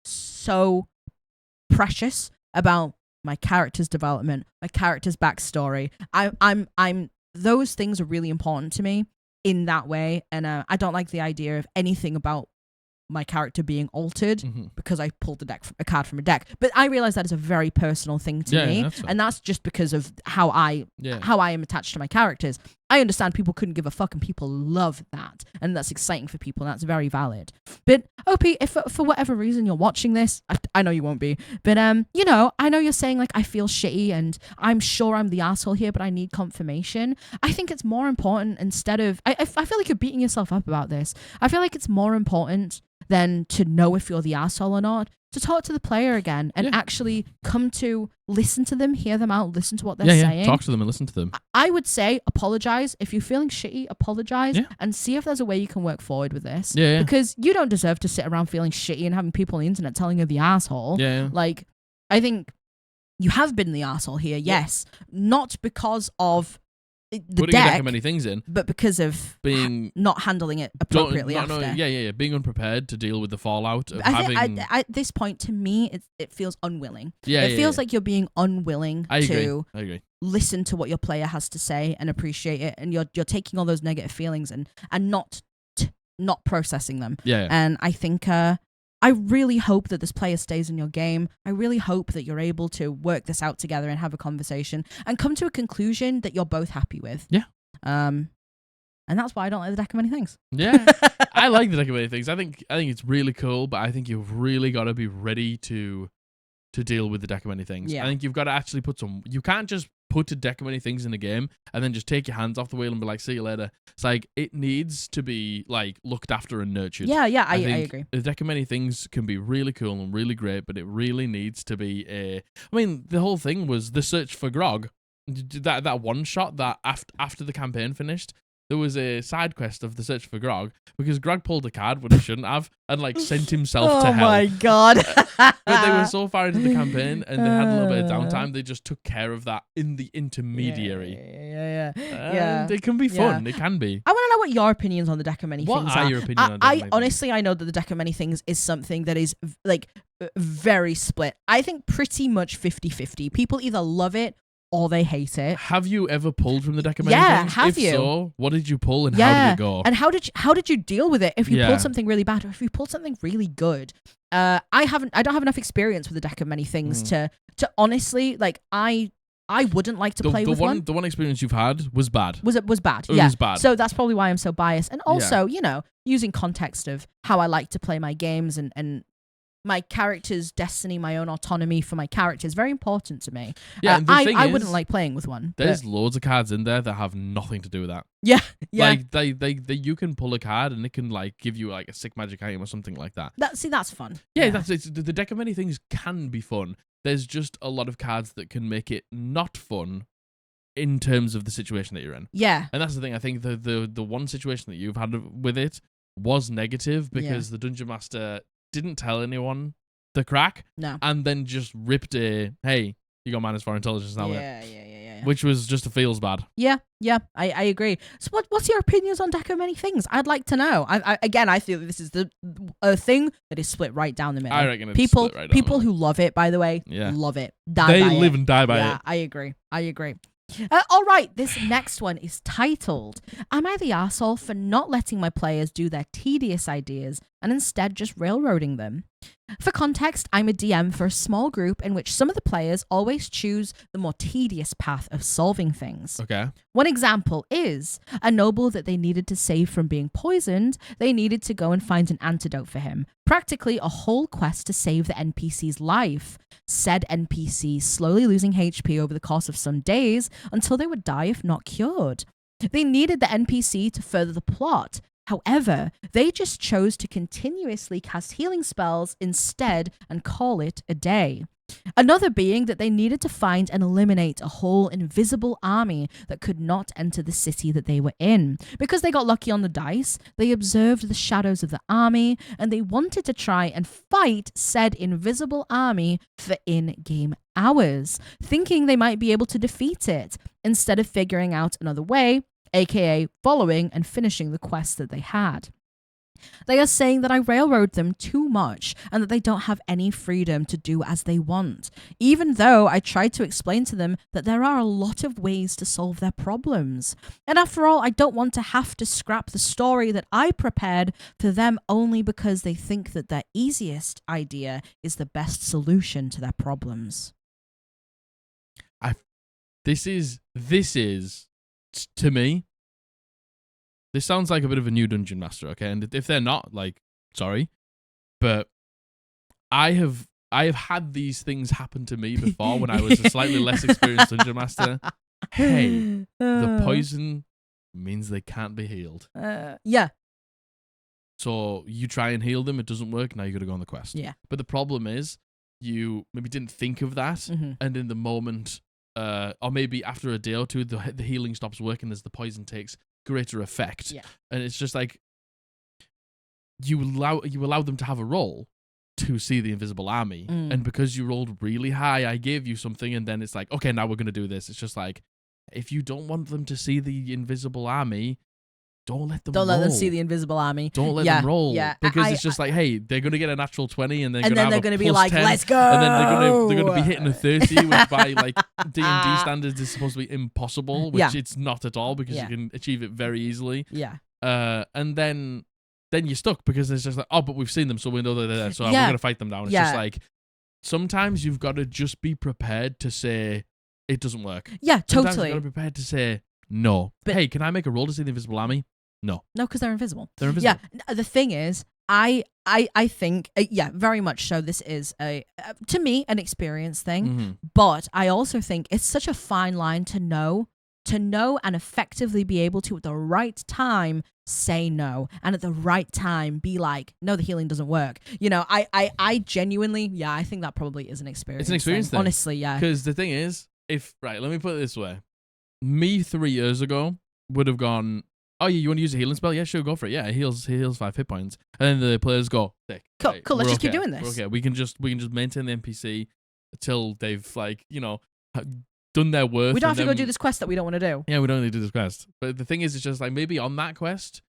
so precious about my character's development, my character's backstory. I'm those things are really important to me in that way, and I don't like the idea of anything about my character being altered because I pulled a card from a deck. But I realize that is a very personal thing to me, and that's just because of how I am attached to my characters. I understand people couldn't give a fuck, and people love that, and that's exciting for people, and that's very valid. But OP, if for whatever reason you're watching this, I know you won't be, but you know, I know you're saying like I feel shitty, and I'm sure I'm the asshole here, but I need confirmation. I think it's more important instead of I feel like you're beating yourself up about this. I feel like it's more important than to know if you're the asshole or not, to talk to the player again and actually come to listen to them, hear them out, listen to what they're saying. Talk to them and listen to them. I would say apologize. If you're feeling shitty, apologize and see if there's a way you can work forward with this. Because you don't deserve to sit around feeling shitty and having people on the internet telling you the asshole. Like, I think you have been the asshole here, yes. Not because of the putting deck, a deck of many things in, but because of being not handling it appropriately after. Being unprepared to deal with the fallout of at this point, to me, it feels unwilling. It feels like you're being unwilling to I agree. listen to what your player has to say and appreciate it, and you're taking all those negative feelings and not processing them. And I think I really hope that this player stays in your game. I really hope that you're able to work this out together and have a conversation and come to a conclusion that you're both happy with. And that's why I don't like the deck of many things. I like the deck of many things. I think it's really cool, but I think you've really got to be ready to deal with the deck of many things. I think you've got to actually you can't just put a deck of many things in a game and then just take your hands off the wheel and be like, see you later. It's like, it needs to be like looked after and nurtured. I agree. The deck of many things can be really cool and really great, but it really needs to be the whole thing was the search for Grog. That one shot that after the campaign finished, there was a side quest of the search for Grog because Grog pulled a card when he shouldn't have and like sent himself to hell. Oh my god. But they were so far into the campaign and they had a little bit of downtime, they just took care of that in the intermediary. And it can be fun. It can be. I want to know what your opinions on the deck of many things are. What are your opinions on the deck of many honestly, I know that the deck of many things is something that is like very split. I think pretty much 50-50. People either love it or they hate it. Have you ever pulled from the deck of many things? Have if you? So, what did you pull and how did it go? And how did you deal with it if you pulled something really bad or if you pulled something really good? I don't have enough experience with the deck of many things to honestly, like, I wouldn't like to play with one. The one experience you've had was bad. Was bad. It was bad. So that's probably why I'm so biased. And also, you know, using context of how I like to play my games and my character's destiny, my own autonomy for my character is very important to me. I wouldn't like playing with one. There's loads of cards in there that have nothing to do with that. Like they you can pull a card and it can like give you like a sick magic item or something like that. That's fun. That's it. The deck of many things can be fun. There's just a lot of cards that can make it not fun in terms of the situation that you're in. And that's the thing. I think the one situation that you've had with it was negative because the Dungeon Master didn't tell anyone the crack. No. And then just ripped hey, you got -4 intelligence now. Yeah. Which was just feels bad. Yeah, I agree. So what's your opinions on deck of many things? I'd like to know. I feel that this is a thing that is split right down the middle. I reckon it's split right down people the middle. who love it, by the way, love it. They live and die by it. Yeah, I agree. All right, this next one is titled, Am I the Arsehole for not letting my players do their tedious ideas and instead just railroading them? For context, I'm a DM for a small group in which some of the players always choose the more tedious path of solving things. Okay. One example is a noble that they needed to save from being poisoned. They needed to go and find an antidote for him. Practically a whole quest to save the NPC's life. Said NPC slowly losing HP over the course of some days until they would die if not cured. They needed the NPC to further the plot. However, they just chose to continuously cast healing spells instead and call it a day. Another being that they needed to find and eliminate a whole invisible army that could not enter the city that they were in. Because they got lucky on the dice, they observed the shadows of the army, and they wanted to try and fight said invisible army for in-game hours, thinking they might be able to defeat it, instead of figuring out another way, aka following and finishing the quest that they had. They are saying that I railroad them too much and that they don't have any freedom to do as they want, even though I tried to explain to them that there are a lot of ways to solve their problems. And after all, I don't want to have to scrap the story that I prepared for them only because they think that their easiest idea is the best solution to their problems. This is to me. This sounds like a bit of a new dungeon master, okay? And if they're not, like, sorry, but I have had these things happen to me before when I was a slightly less experienced dungeon master. Hey, the poison means they can't be healed. Yeah. So you try and heal them, it doesn't work. Now you got to go on the quest. Yeah. But the problem is, you maybe didn't think of that, and in the moment, or maybe after a day or two, the healing stops working as the poison takes greater effect. Yeah. And it's just like you allow them to have a roll to see the invisible army, and because you rolled really high, I gave you something, and then it's like, okay, now we're gonna do this. It's just like, if you don't want them to see the invisible army, don't let them see the invisible army. Don't let them roll. Yeah. Because it's just like, hey, they're gonna get a natural 20, and they're and gonna then have they're a gonna be plus like, 10, let's go. and then they're gonna be hitting a 30, which by like D&D standards is supposed to be impossible, which it's not at all, because you can achieve it very easily. Yeah. And then you're stuck, because it's just like, oh, but we've seen them, so we know they're there, so we're gonna fight them down. It's just like, sometimes you've got to just be prepared to say it doesn't work. Yeah, Sometimes totally. you've got to be prepared to say no. But hey, can I make a roll to see the invisible army? No, because they're invisible. They're invisible. Yeah, the thing is, I think, very much so. This is to me, an experience thing, but I also think it's such a fine line to know and effectively be able to, at the right time, say no, and at the right time be like, no, the healing doesn't work. I genuinely, I think that probably is an experience. It's an experience thing. Honestly, yeah. Because the thing is, let me put it this way. Me 3 years ago would have gone, oh, yeah, you want to use a healing spell? Yeah, sure, go for it. Yeah, it heals 5 hit points. And then the players go, sick. Cool, right, let's just keep doing this. Okay, we can just maintain the NPC until they've, like, done their worth. We don't have to go do this quest that we don't want to do. Yeah, we don't need to do this quest. But the thing is, it's just like, maybe on that quest,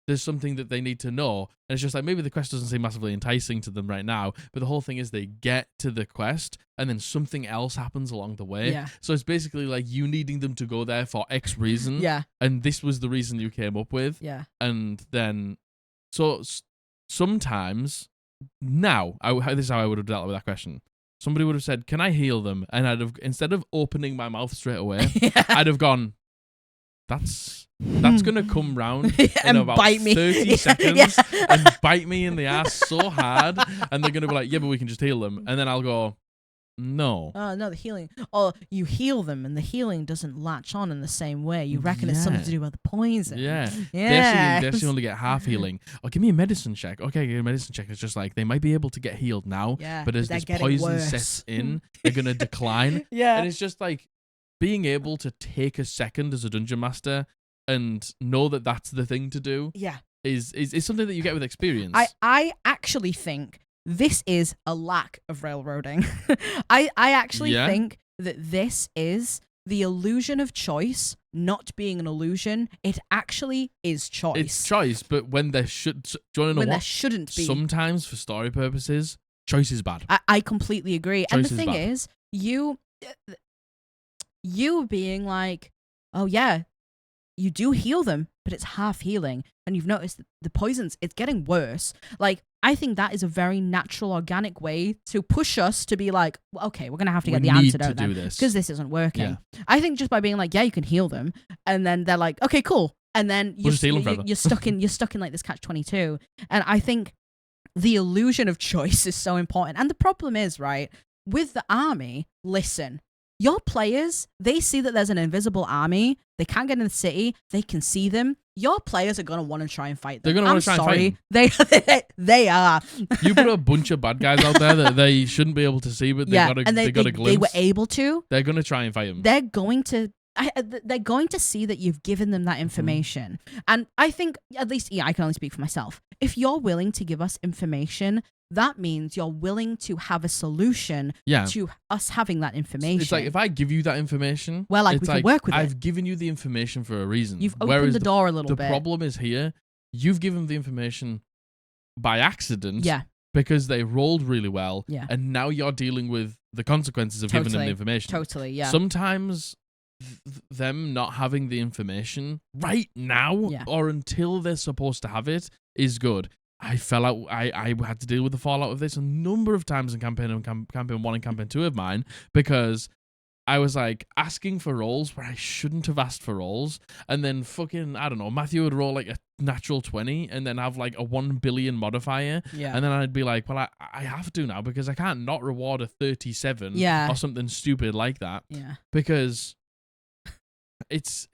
there's something that they need to know. And it's just like, maybe the quest doesn't seem massively enticing to them right now, but the whole thing is they get to the quest and then something else happens along the way. Yeah. So it's basically like you needing them to go there for X reason. Yeah. And this was the reason you came up with. Yeah. And then, so sometimes, this is how I would have dealt with that question. Somebody would have said, can I heal them? And I'd have, instead of opening my mouth straight away, I'd have gone, that's going to come round in about bite me. 30 seconds and bite me in the ass so hard. And they're going to be like, yeah, but we can just heal them. And then I'll go, no. No, the healing. Oh, you heal them and the healing doesn't latch on in the same way. You reckon it's something to do with the poison. Yeah. Yeah. They actually only get half healing. Oh, give me a medicine check. Okay, give me a medicine check. It's just like, they might be able to get healed now, but as this poison sets in, they're going to decline. Yeah. And it's just like, being able to take a second as a dungeon master and know that that's the thing to do is something that you get with experience. I actually think this is a lack of railroading. I actually think that this is the illusion of choice not being an illusion. It actually is choice. It's choice, but when there should... Do you want to know when what? there shouldn't be. Sometimes, for story purposes, choice is bad. I completely agree. Choice and the is thing bad. is, you being like, oh yeah, you do heal them, but it's half healing. And you've noticed that the poisons, it's getting worse. Like, I think that is a very natural, organic way to push us to be like, well, okay, we're going to have to get the antidote then, because this isn't working. Yeah. I think just by being like, yeah, you can heal them. And then they're like, okay, cool. And then you're stuck in like this catch-22. And I think the illusion of choice is so important. And the problem is, right, with the army, listen, Your players, they see that there's an invisible army. They can't get in the city. They can see them. Your players are going to want to try and fight them. They're going to want to try and fight them. They are. You put a bunch of bad guys out there that they shouldn't be able to see, but they got a glimpse. They were able to. They're going to try and fight them. They're going to see that you've given them that information. And I think, at least, I can only speak for myself. If you're willing to give us information, that means you're willing to have a solution to us having that information. It's like, if I give you that information, well, we can work with it. I've given you the information for a reason. You've opened the door a little bit. The problem is here, you've given the information by accident. Yeah. Because they rolled really well. Yeah. And now you're dealing with the consequences of giving them the information. Totally, yeah. Sometimes them not having the information right now or until they're supposed to have it is good. I fell out. I had to deal with the fallout of this a number of times in campaign 1 and campaign 2 of mine, because I was like asking for rolls where I shouldn't have asked for rolls, and then fucking, I don't know, Matthew would roll like a natural 20 and then have like a 1 billion modifier, and then I'd be like, well, I have to now because I can't not reward a 37 or something stupid like that, because it's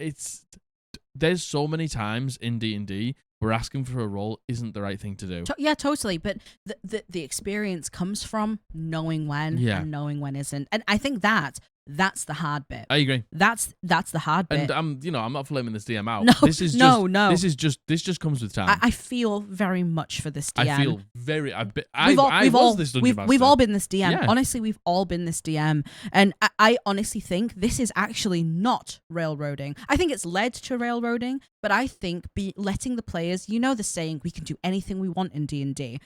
there's so many times in D&D where asking for a roll isn't the right thing to do. Yeah, totally. But the experience comes from knowing when and knowing when isn't. And I think that's the hard bit. I agree. That's the hard bit. And I'm not flaming this DM out. No, no. This just comes with time. I feel very much for this DM. I feel very. We've all been this DM. Yeah. Honestly, we've all been this DM, and I honestly think this is actually not railroading. I think it's led to railroading, but I think letting the players, the saying, we can do anything we want in D&D.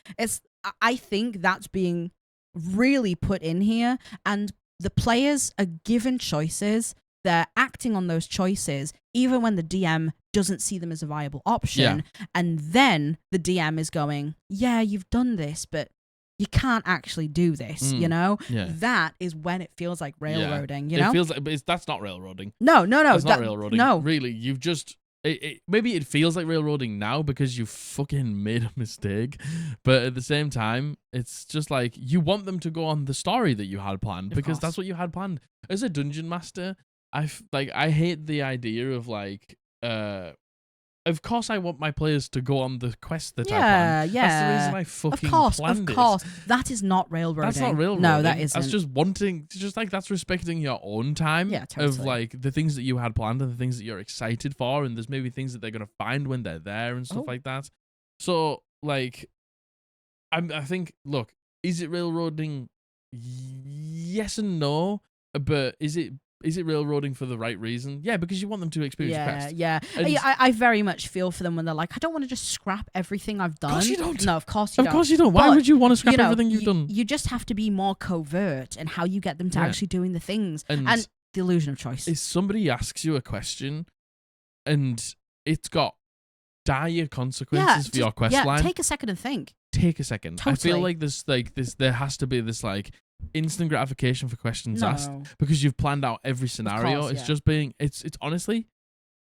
I think that's being really put in here, and the players are given choices. They're acting on those choices, even when the DM doesn't see them as a viable option. Yeah. And then the DM is going, yeah, you've done this, but you can't actually do this, Yeah. That is when it feels like railroading, It feels like, but that's not railroading. No. That's not railroading. No. Really, you've just... maybe it feels like railroading now because you fucking made a mistake, but at the same time, it's just like you want them to go on the story that you had planned because that's what you had planned. As a dungeon master, I hate the idea of like, of course I want my players to go on the quest that I planned. Yeah. That's the reason I fucking planned it. Of course. That is not railroading. That's not railroading. No, that isn't. That's just like, that's respecting your own time. Yeah, totally. Of like the things that you had planned and the things that you're excited for, and there's maybe things that they're going to find when they're there and stuff like that. So, like, I think, look, is it railroading? Yes and no, but is it railroading for the right reason? Yeah, because you want them to experience quest. Yeah. I very much feel for them when they're like, I don't want to just scrap everything I've done. Of course you don't. No, of course you don't. Of course you don't. Why would you want to scrap everything you've done? You just have to be more covert in how you get them to actually doing the things. And the illusion of choice. If somebody asks you a question and it's got dire consequences for your quest line. Take a second and think. Take a second. Totally. I feel like there has to be this like instant gratification for questions asked because you've planned out every scenario. Course, it's honestly,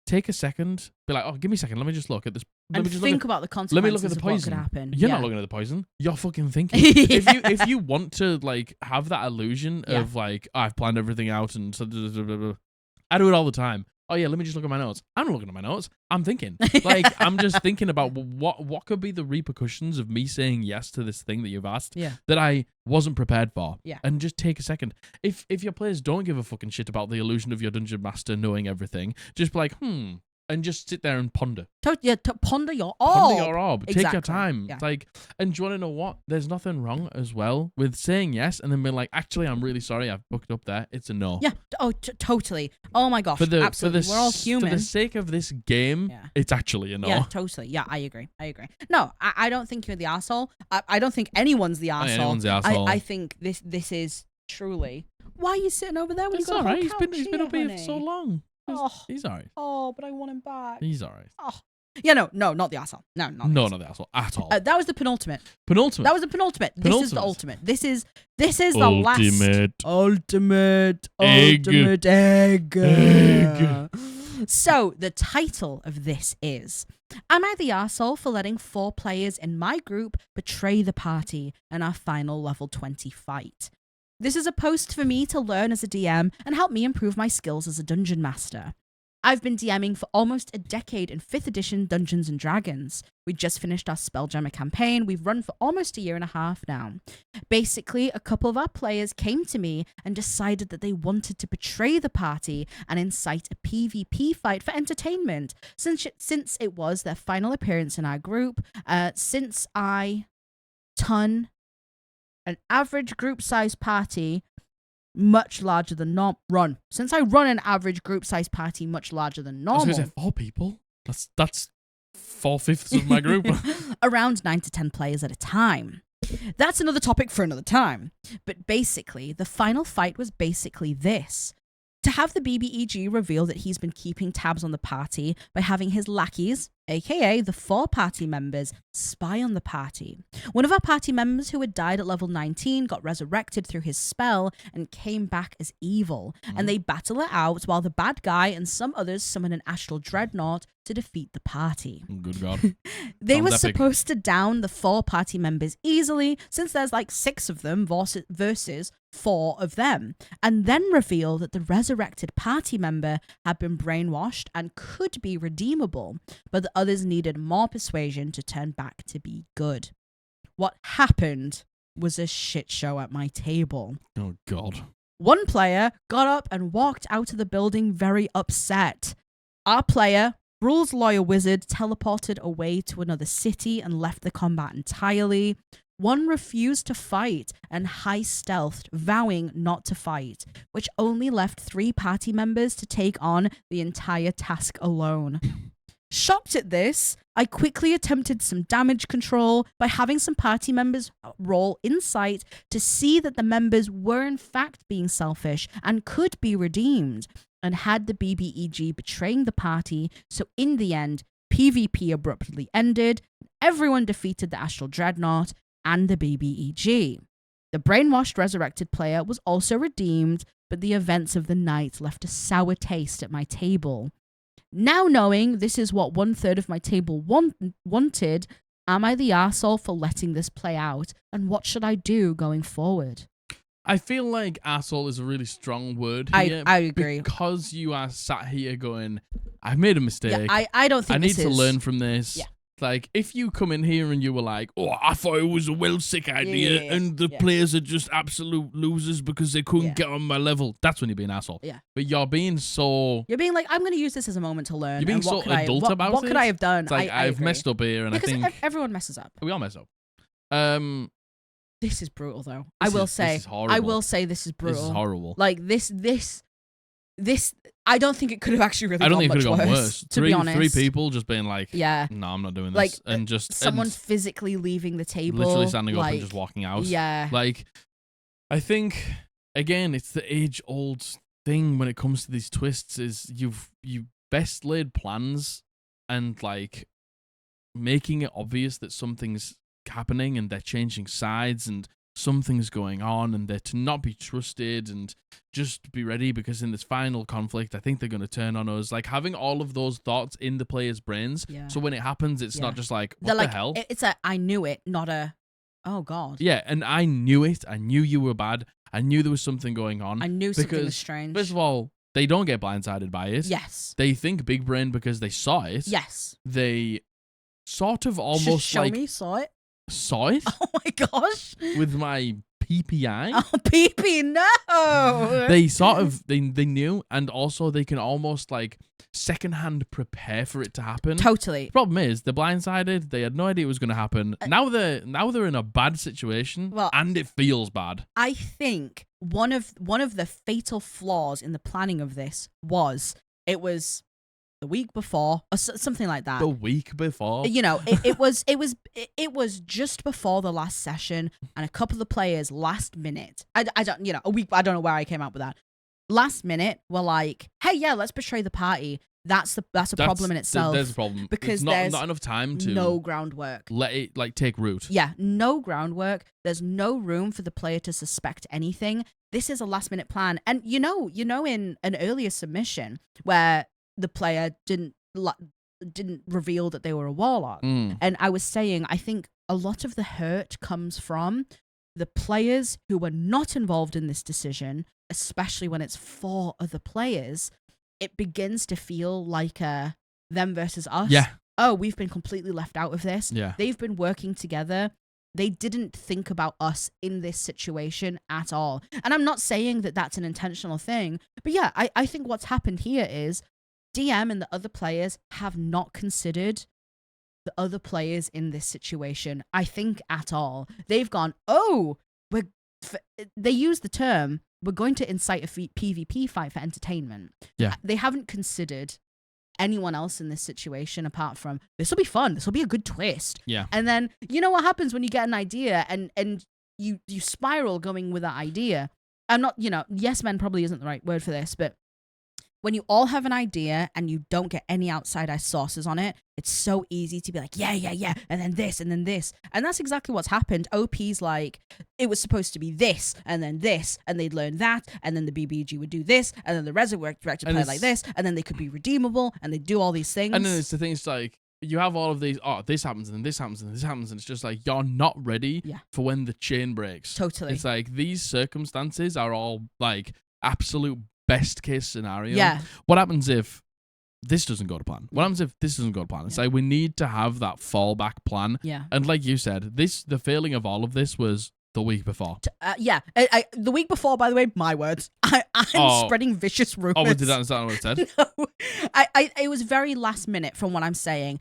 take a second, be like, oh, give me a second, let me just look at this. And think about the consequences. Let me look at the poison. Of what could happen. You're not looking at the poison. You're fucking thinking. If you want to like have that illusion of like, oh, I've planned everything out and so I do it all the time. Oh yeah, let me just look at my notes. I'm not looking at my notes. I'm thinking. Like, I'm just thinking about what could be the repercussions of me saying yes to this thing that you've asked that I wasn't prepared for. Yeah. And just take a second. If your players don't give a fucking shit about the illusion of your dungeon master knowing everything, just be like, and just sit there and ponder. Ponder your orb. Ponder your orb. Exactly. Take your time. Yeah. Like, and do you want to know what? There's nothing wrong as well with saying yes and then being like, actually, I'm really sorry, I've booked up there. It's a no. Yeah. Oh, totally. Oh my gosh. Absolutely. We're all human. For the sake of this game, it's actually a no. Yeah, totally. Yeah, I agree. No, I don't think you're the arsehole. I don't think anyone's the arsehole. Anyone's the arsehole. I think this is truly. Why are you sitting over there when you got a whole couch? He's been up here for honey? so long. He's alright. Oh, but I want him back. He's alright. Oh. Yeah, no, not the asshole. No, not the asshole at all. That was the penultimate. That was the penultimate. This is the ultimate. This is the ultimate egg. So the title of this is: Am I the arsehole for letting 4 players in my group betray the party in our final level 20 fight? This is a post for me to learn as a DM and help me improve my skills as a dungeon master. I've been DMing for almost a decade in 5th edition Dungeons & Dragons. We just finished our Spelljammer campaign. We've run for almost a year and a half now. Basically, a couple of our players came to me and decided that they wanted to betray the party and incite a PvP fight for entertainment, since it was their final appearance in our group, since I ton an average group size party much larger than run. Since I run an average group size party much larger than normal. I was going to say 4 people. That's 4/5 of my group. Around 9 to 10 players at a time. That's another topic for another time. But basically, the final fight was basically this. To have the BBEG reveal that he's been keeping tabs on the party by having his lackeys, aka the 4 party members, spy on the party. One of our party members who had died at level 19 got resurrected through his spell and came back as evil, and they battle it out while the bad guy and some others summon an astral dreadnought to defeat the party. Good God. They Sounds were epic. supposed to down the 4 party members easily, since there's like 6 of them versus 4 of them, and then reveal that the resurrected party member had been brainwashed and could be redeemable, but the others needed more persuasion to turn back to be good. What happened was a shit show at my table. Oh, God. One player got up and walked out of the building very upset. Our player, Rules Lawyer Wizard, teleported away to another city and left the combat entirely. One refused to fight and high-stealthed, vowing not to fight, which only left 3 party members to take on the entire task alone. Shocked at this, I quickly attempted some damage control by having some party members roll insight to see that the members were in fact being selfish and could be redeemed, and had the BBEG betraying the party, so in the end, PvP abruptly ended, everyone defeated the Astral Dreadnought and the BBEG. The brainwashed resurrected player was also redeemed, but the events of the night left a sour taste at my table. Now knowing this is what 1/3 of my table wanted, am I the arsehole for letting this play out? And what should I do going forward? I feel like asshole is a really strong word I here. agree. Because you are sat here going, I've made a mistake. Yeah, I don't think I need this to is... learn from this. Yeah. Like, if you come in here and you were like, oh, I thought it was a well-sick idea, yeah, and the yeah. players are just absolute losers because they couldn't Yeah. get on my level, that's when you're being an asshole. Yeah. But you're being so... You're being like, I'm going to use this as a moment to learn. You're being and what so could I- adult what- about What it. could I have done? It's like, I've agree. messed up here, and Because I think... everyone messes up. We all mess up. This is brutal, though. This is horrible. I will say this is brutal. This is horrible. Like this. I don't think it could have actually really. I don't gone think it could much have gone worse. worse. To be honest, 3 people just being like, yeah, no, I'm not doing this. Like, and just... someone and physically leaving the table, literally standing up like, and just walking out. Yeah, Like, I think, again, it's the age-old thing when it comes to these twists is you best laid plans and, like, making it obvious that something's happening and they're changing sides and something's going on and they're to not be trusted and just be ready because in this final conflict, I think they're going to turn on us. Like, having all of those thoughts in the players' brains. Yeah. So when it happens, it's Yeah. not just like, what they're the like, hell? it's a I knew it, not a oh god. Yeah, and I knew it. I knew you were bad. I knew there was something going on. I knew something was because, strange. First of all, they don't get blindsided by it. Yes. They think big brain because they saw it. Yes. They sort of almost Show like me, saw it. saw it Oh my gosh. with my PPI. Oh, PP, no. They sort of they knew, and also they can almost like secondhand prepare for it to happen. Totally. Problem is, they're blindsided. They had no idea it was going to happen. Now they're in a bad situation, Well, and it feels bad. I think one of the fatal flaws in the planning of this was it was the week before or something like that. The week before, You know, it was just before the last session, and a couple of the players last minute. I don't a week. I don't know where I came up with that. Last minute, were like, hey, yeah, let's betray the party. That's a problem in itself. There's a problem because it's there's not enough time to no groundwork. let it like take root. Yeah, no groundwork. There's no room for the player to suspect anything. This is a last minute plan, and you know, in an earlier submission where the player didn't reveal that they were a warlock, and I was saying I think a lot of the hurt comes from the players who were not involved in this decision, especially when it's 4 other players, it begins to feel like a them versus us. Yeah. Oh, we've been completely left out of this. Yeah. They've been working together. They didn't think about us in this situation at all. And I'm not saying that that's an intentional thing, but yeah, I think what's happened here is DM and the other players have not considered the other players in this situation, I think, at all. They've gone, oh, they use the term, we're going to incite a PvP fight for entertainment. Yeah. They haven't considered anyone else in this situation apart from, this will be fun, this will be a good twist. Yeah. And then, you know what happens when you get an idea and you spiral going with that idea? I'm not, yes men probably isn't the right word for this, but when you all have an idea and you don't get any outside sources on it, it's so easy to be like, yeah, and then this, and then this. And that's exactly what's happened. OP's like, it was supposed to be this, and they'd learn that, and then the BBG would do this, and then the Resurrect director play like this, and then they could be redeemable, and they'd do all these things. And then it's the thing, it's like, you have all of these, this happens, and then this happens, and this happens, and it's just like, you're not ready for when the chain breaks. Totally. It's like, these circumstances are all, like, absolute best case scenario. Yeah. What happens if this doesn't go to plan? What happens if this doesn't go to plan? It's like, we need to have that fallback plan. Yeah. And like you said, the failing of all of this was the week before. The week before, by the way, my words. I'm spreading vicious rumors. Oh, did that understand what it said? No. It was very last minute from what I'm saying.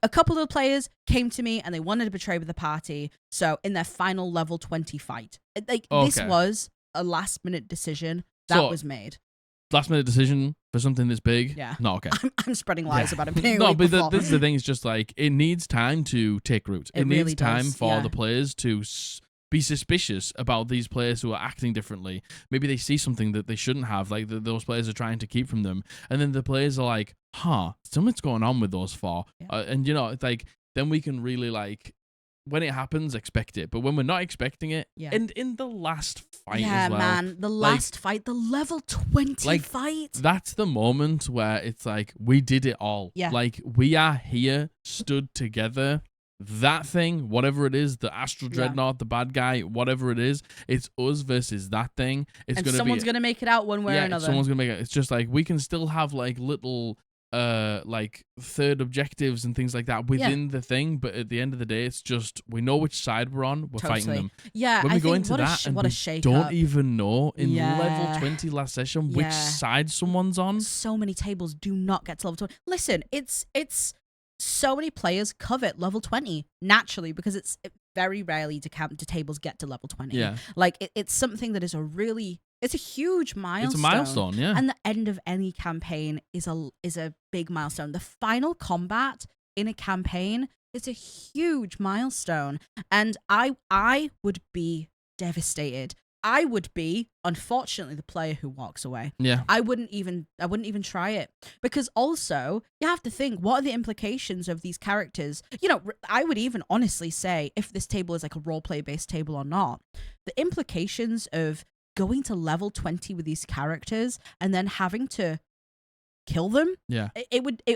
A couple of players came to me and they wanted to betray the party. So in their final level 20 fight, this was a last minute decision that was made. Last minute decision for something this big? Yeah. No, okay. I'm spreading lies about it being No, but this is the thing. It's just like, it needs time to take root. It really needs time does, for the players to be suspicious about these players who are acting differently. Maybe they see something that they shouldn't have, like those players are trying to keep from them. And then the players are like, something's going on with those 4. Yeah. And, it's like, then we can really, like, when it happens, expect it. But when we're not expecting it, and in the last fight as well. Yeah, man. The last fight, the level 20 fight. That's the moment where it's like, we did it all. Yeah. Like, we are here, stood together. That thing, whatever it is, the Astral Dreadnought, the bad guy, whatever it is, it's us versus that thing. Someone's going to make it out one way or another. Someone's going to make it. It's just like, we can still have like little like third objectives and things like that within the thing, but at the end of the day, it's just, we know which side we're on, we're fighting them. Yeah, when we go into that and we don't even know in level 20 last session which side someone's on. So many tables do not get to level 20. Listen, it's so many players covet level 20 naturally because it's very rarely do tables get to level 20. Yeah. Like it's something that is it's a huge milestone. It's a milestone, yeah. And the end of any campaign is a big milestone. The final combat in a campaign is a huge milestone. And I would be devastated. I would be, unfortunately, the player who walks away. Yeah. I wouldn't even try it. Because also, you have to think, what are the implications of these characters? I would even honestly say, if this table is like a roleplay based table or not, the implications of going to level 20 with these characters and then having to kill them. Yeah.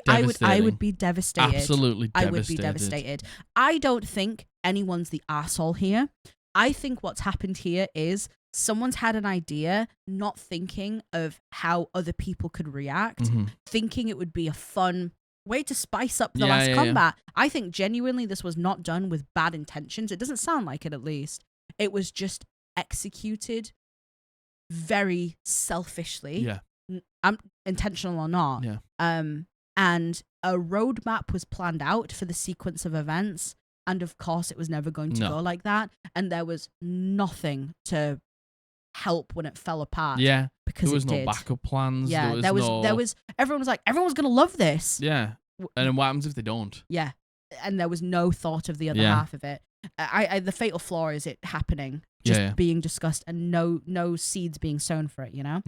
I would be devastated. Absolutely devastated. I would be devastated. I don't think anyone's the asshole here. I think what's happened here is someone's had an idea, not thinking of how other people could react, thinking it would be a fun way to spice up the last combat. Yeah. I think genuinely this was not done with bad intentions. It doesn't sound like it, at least. It was just executed very selfishly. Yeah. Intentional or not. Yeah. And a roadmap was planned out for the sequence of events. And of course, it was never going to go like that. And there was nothing to help when it fell apart. Yeah. Because there was it no did. backup plans. Yeah. There was. Everyone was like, everyone's going to love this. Yeah. And then what happens if they don't? Yeah. And there was no thought of the other half of it. The fatal flaw is it happening, just being discussed, and no seeds being sown for it. Yeah.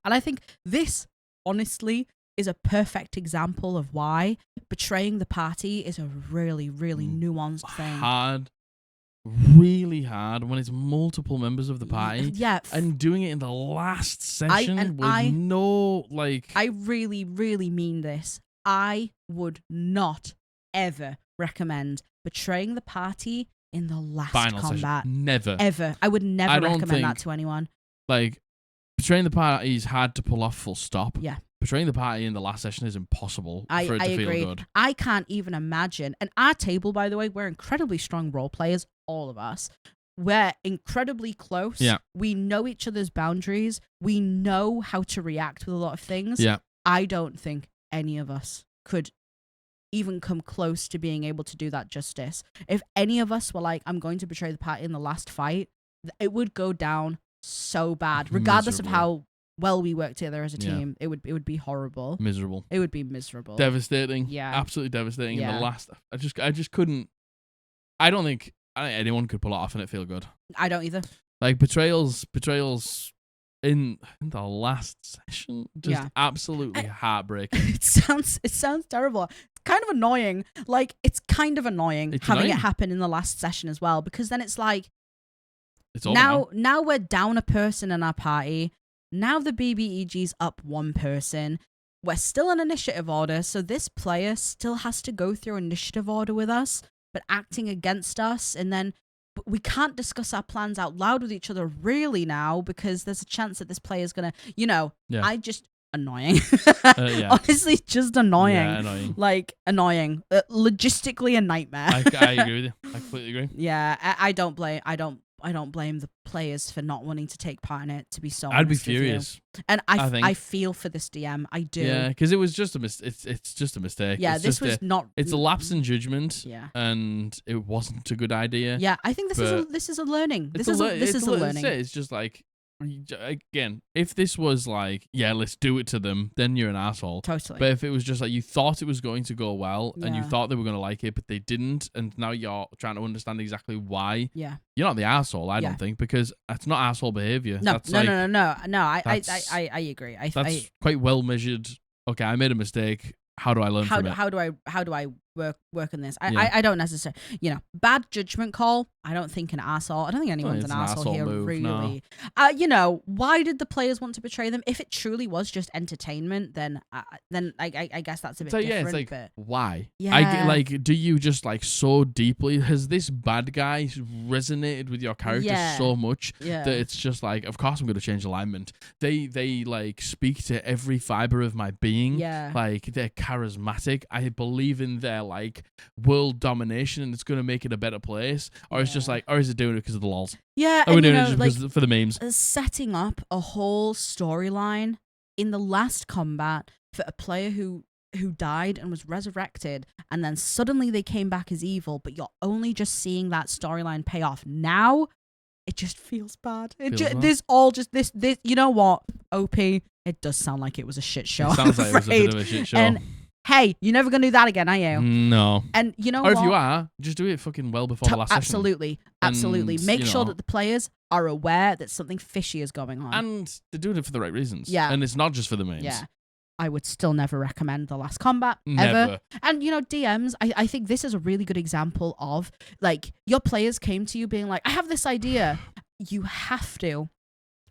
And I think this, honestly, is a perfect example of why betraying the party is a really, really nuanced thing. Really hard when it's multiple members of the party. Yeah. And doing it in the last session I really, really mean this. I would not ever recommend betraying the party in the last final combat. session. Never. Ever. I would never I don't recommend that think- to anyone. Like, betraying the party is hard to pull off full stop. Yeah. Betraying the party in the last session is impossible I for it to feel agree. good. I can't even imagine. And our table, by the way, we're incredibly strong role players, all of us. We're incredibly close. Yeah. We know each other's boundaries. We know how to react with a lot of things. Yeah. I don't think any of us could even come close to being able to do that justice. If any of us were like, I'm going to betray the party in the last fight, it would go down so bad, regardless Miserably. of how well we work together as a Yeah. team. It would be horrible. Miserable. It would be miserable. Devastating. Yeah. Absolutely devastating. In Yeah. the last, I just couldn't. I don't think anyone could pull it off and it feel good. I don't either. Like betrayals in the last session, just Yeah. absolutely heartbreaking. It sounds terrible. It's kind of annoying. Like, it's kind of annoying It's having annoying. it happen in the last session as well, because then it's like, It's over now. now we're down a person in our party. Now the BBEG's up one person. We're still in initiative order, so this player still has to go through initiative order with us, but acting against us, and then we can't discuss our plans out loud with each other really now, because there's a chance that this player's gonna, Yeah. annoying. Yeah. Honestly, just annoying. Yeah, annoying. Like, annoying. Logistically a nightmare. I agree with you. I completely agree. Yeah, I don't blame the players for not wanting to take part in it, to be so I'd be honest with you. furious. And I think. I feel for this DM. I do. Yeah, because it was just a it's just a mistake. Yeah, It's this just was not. it's a lapse in judgment, Yeah. and it wasn't a good idea. Yeah, I think this is a learning. This is a learning. It's just like, again, if this was like, yeah, let's do it to them, then you're an asshole. Totally. But if it was just like you thought it was going to go well and you Yeah. thought they were going to like it, but they didn't, and now you're trying to understand exactly why, Yeah. you're not the asshole. I Yeah. don't think, because that's not asshole behavior. No, That's no, like, no, no, no, no. I agree. That's quite well measured. Okay, I made a mistake. How do I learn from it? How do I work on this? Yeah. I don't necessarily, bad judgment call. I don't think an asshole. I don't think anyone's it's an an asshole asshole here, move, really. no. Why did the players want to betray them? If it truly was just entertainment, then I guess that's a bit So different. yeah, it's like, but why? Yeah. Do you just like so deeply? Has this bad guy resonated with your character Yeah. so much yeah, that it's just like, of course I'm going to change alignment. They like speak to every fiber of my being. yeah, Like, they're charismatic. I believe in their like world domination, and it's going to make it a better place. Or it's just Yeah. like, or is it doing it because of the lols? yeah. Are we And, doing it just because for the memes? setting up a whole storyline in the last combat for a player who died and was resurrected, and then suddenly they came back as evil, but you're only just seeing that storyline pay off now. It just feels bad. This all just this. You know what, OP? It does sound like it was a shit show. It sounds like I'm it was a afraid. bit of a shit show. And hey, you're never gonna do that again, are you? No. And you know Or what? if you are, just do it fucking well before the last session. Absolutely. And, Make you sure know- that the players are aware that something fishy is going on. And they're doing it for the right reasons. Yeah. And it's not just for the memes. Yeah. I would still never recommend the last combat ever. Never. And DMs, I think this is a really good example of, like, your players came to you being like, I have this idea. You have to,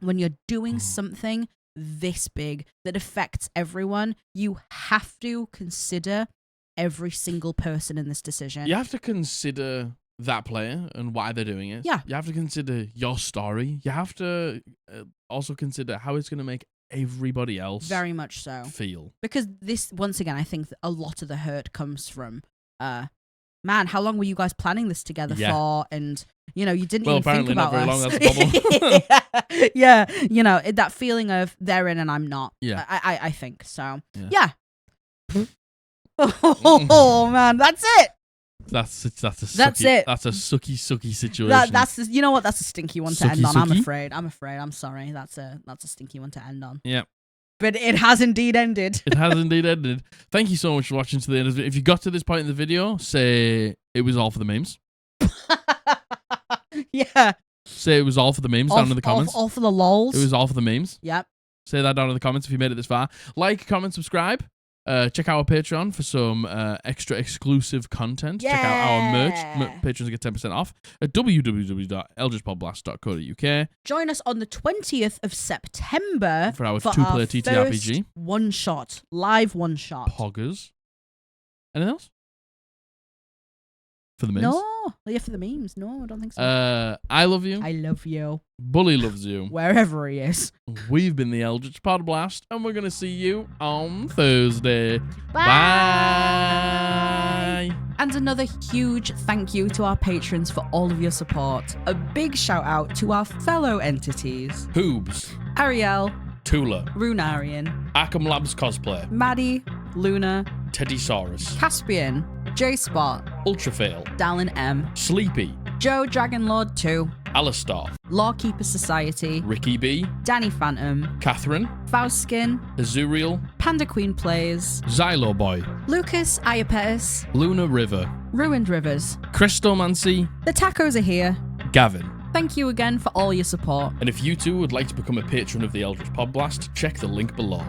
when you're doing something this big that affects everyone, you have to consider every single person in this decision. You have to consider that player and why they're doing it. Yeah. You have to consider your story. You have to also consider how it's going to make everybody else Very much so. feel. Because this, once again, I think that a lot of the hurt comes from, man, how long were you guys planning this together Yeah. for? And, you didn't Well, even think apparently about not very us. long, that's the yeah, that feeling of they're in and I'm not. Yeah. I think so. Yeah. Yeah. Oh, man, that's it. That's a That's sucky, it. That's a sucky situation. That's you know what? That's a stinky one to end on. I'm Sucky? afraid. I'm sorry. That's a stinky one to end on. Yeah. But it has indeed ended. It has indeed ended. Thank you so much for watching to the end of the video. If you got to this point in the video, say it was all for the memes. Yeah. Say it was all for the memes down in the comments. All for the lols. It was all for the memes. Yep. Say that down in the comments if you made it this far. Like, comment, subscribe. Check out our Patreon for some extra exclusive content. Check out our merch. Yeah. Patrons get 10% off at www.eldritchpodblast.co.uk Join us on the 20th of September for our two-player TTRPG. One shot, live one shot. Poggers. Anything else? For the memes. No. Yeah, for the memes. No, I don't think so. I love you. I love you. Bully loves you. Wherever he is. We've been the Eldritch Podblast, and we're going to see you on Thursday. Bye. Bye. And another huge thank you to our patrons for all of your support. A big shout out to our fellow entities. Hoobs. Ariel, Tula. Runarian, Arkham Labs Cosplay. Maddie, Luna, Teddysaurus. Caspian, J-Spot, Ultrafail. Dallin M, Sleepy. Joe Dragonlord 2, Alistar. Lawkeeper Society, Ricky B. Danny Phantom, Catherine. Faustskin, Azuriel. Panda Queen Plays, Xylo Boy. Lucas Iapetis, Luna River. Ruined Rivers. Christomancy. The tacos are here. Gavin. Thank you again for all your support. And if you too would like to become a patron of the Eldritch Podblast, check the link below.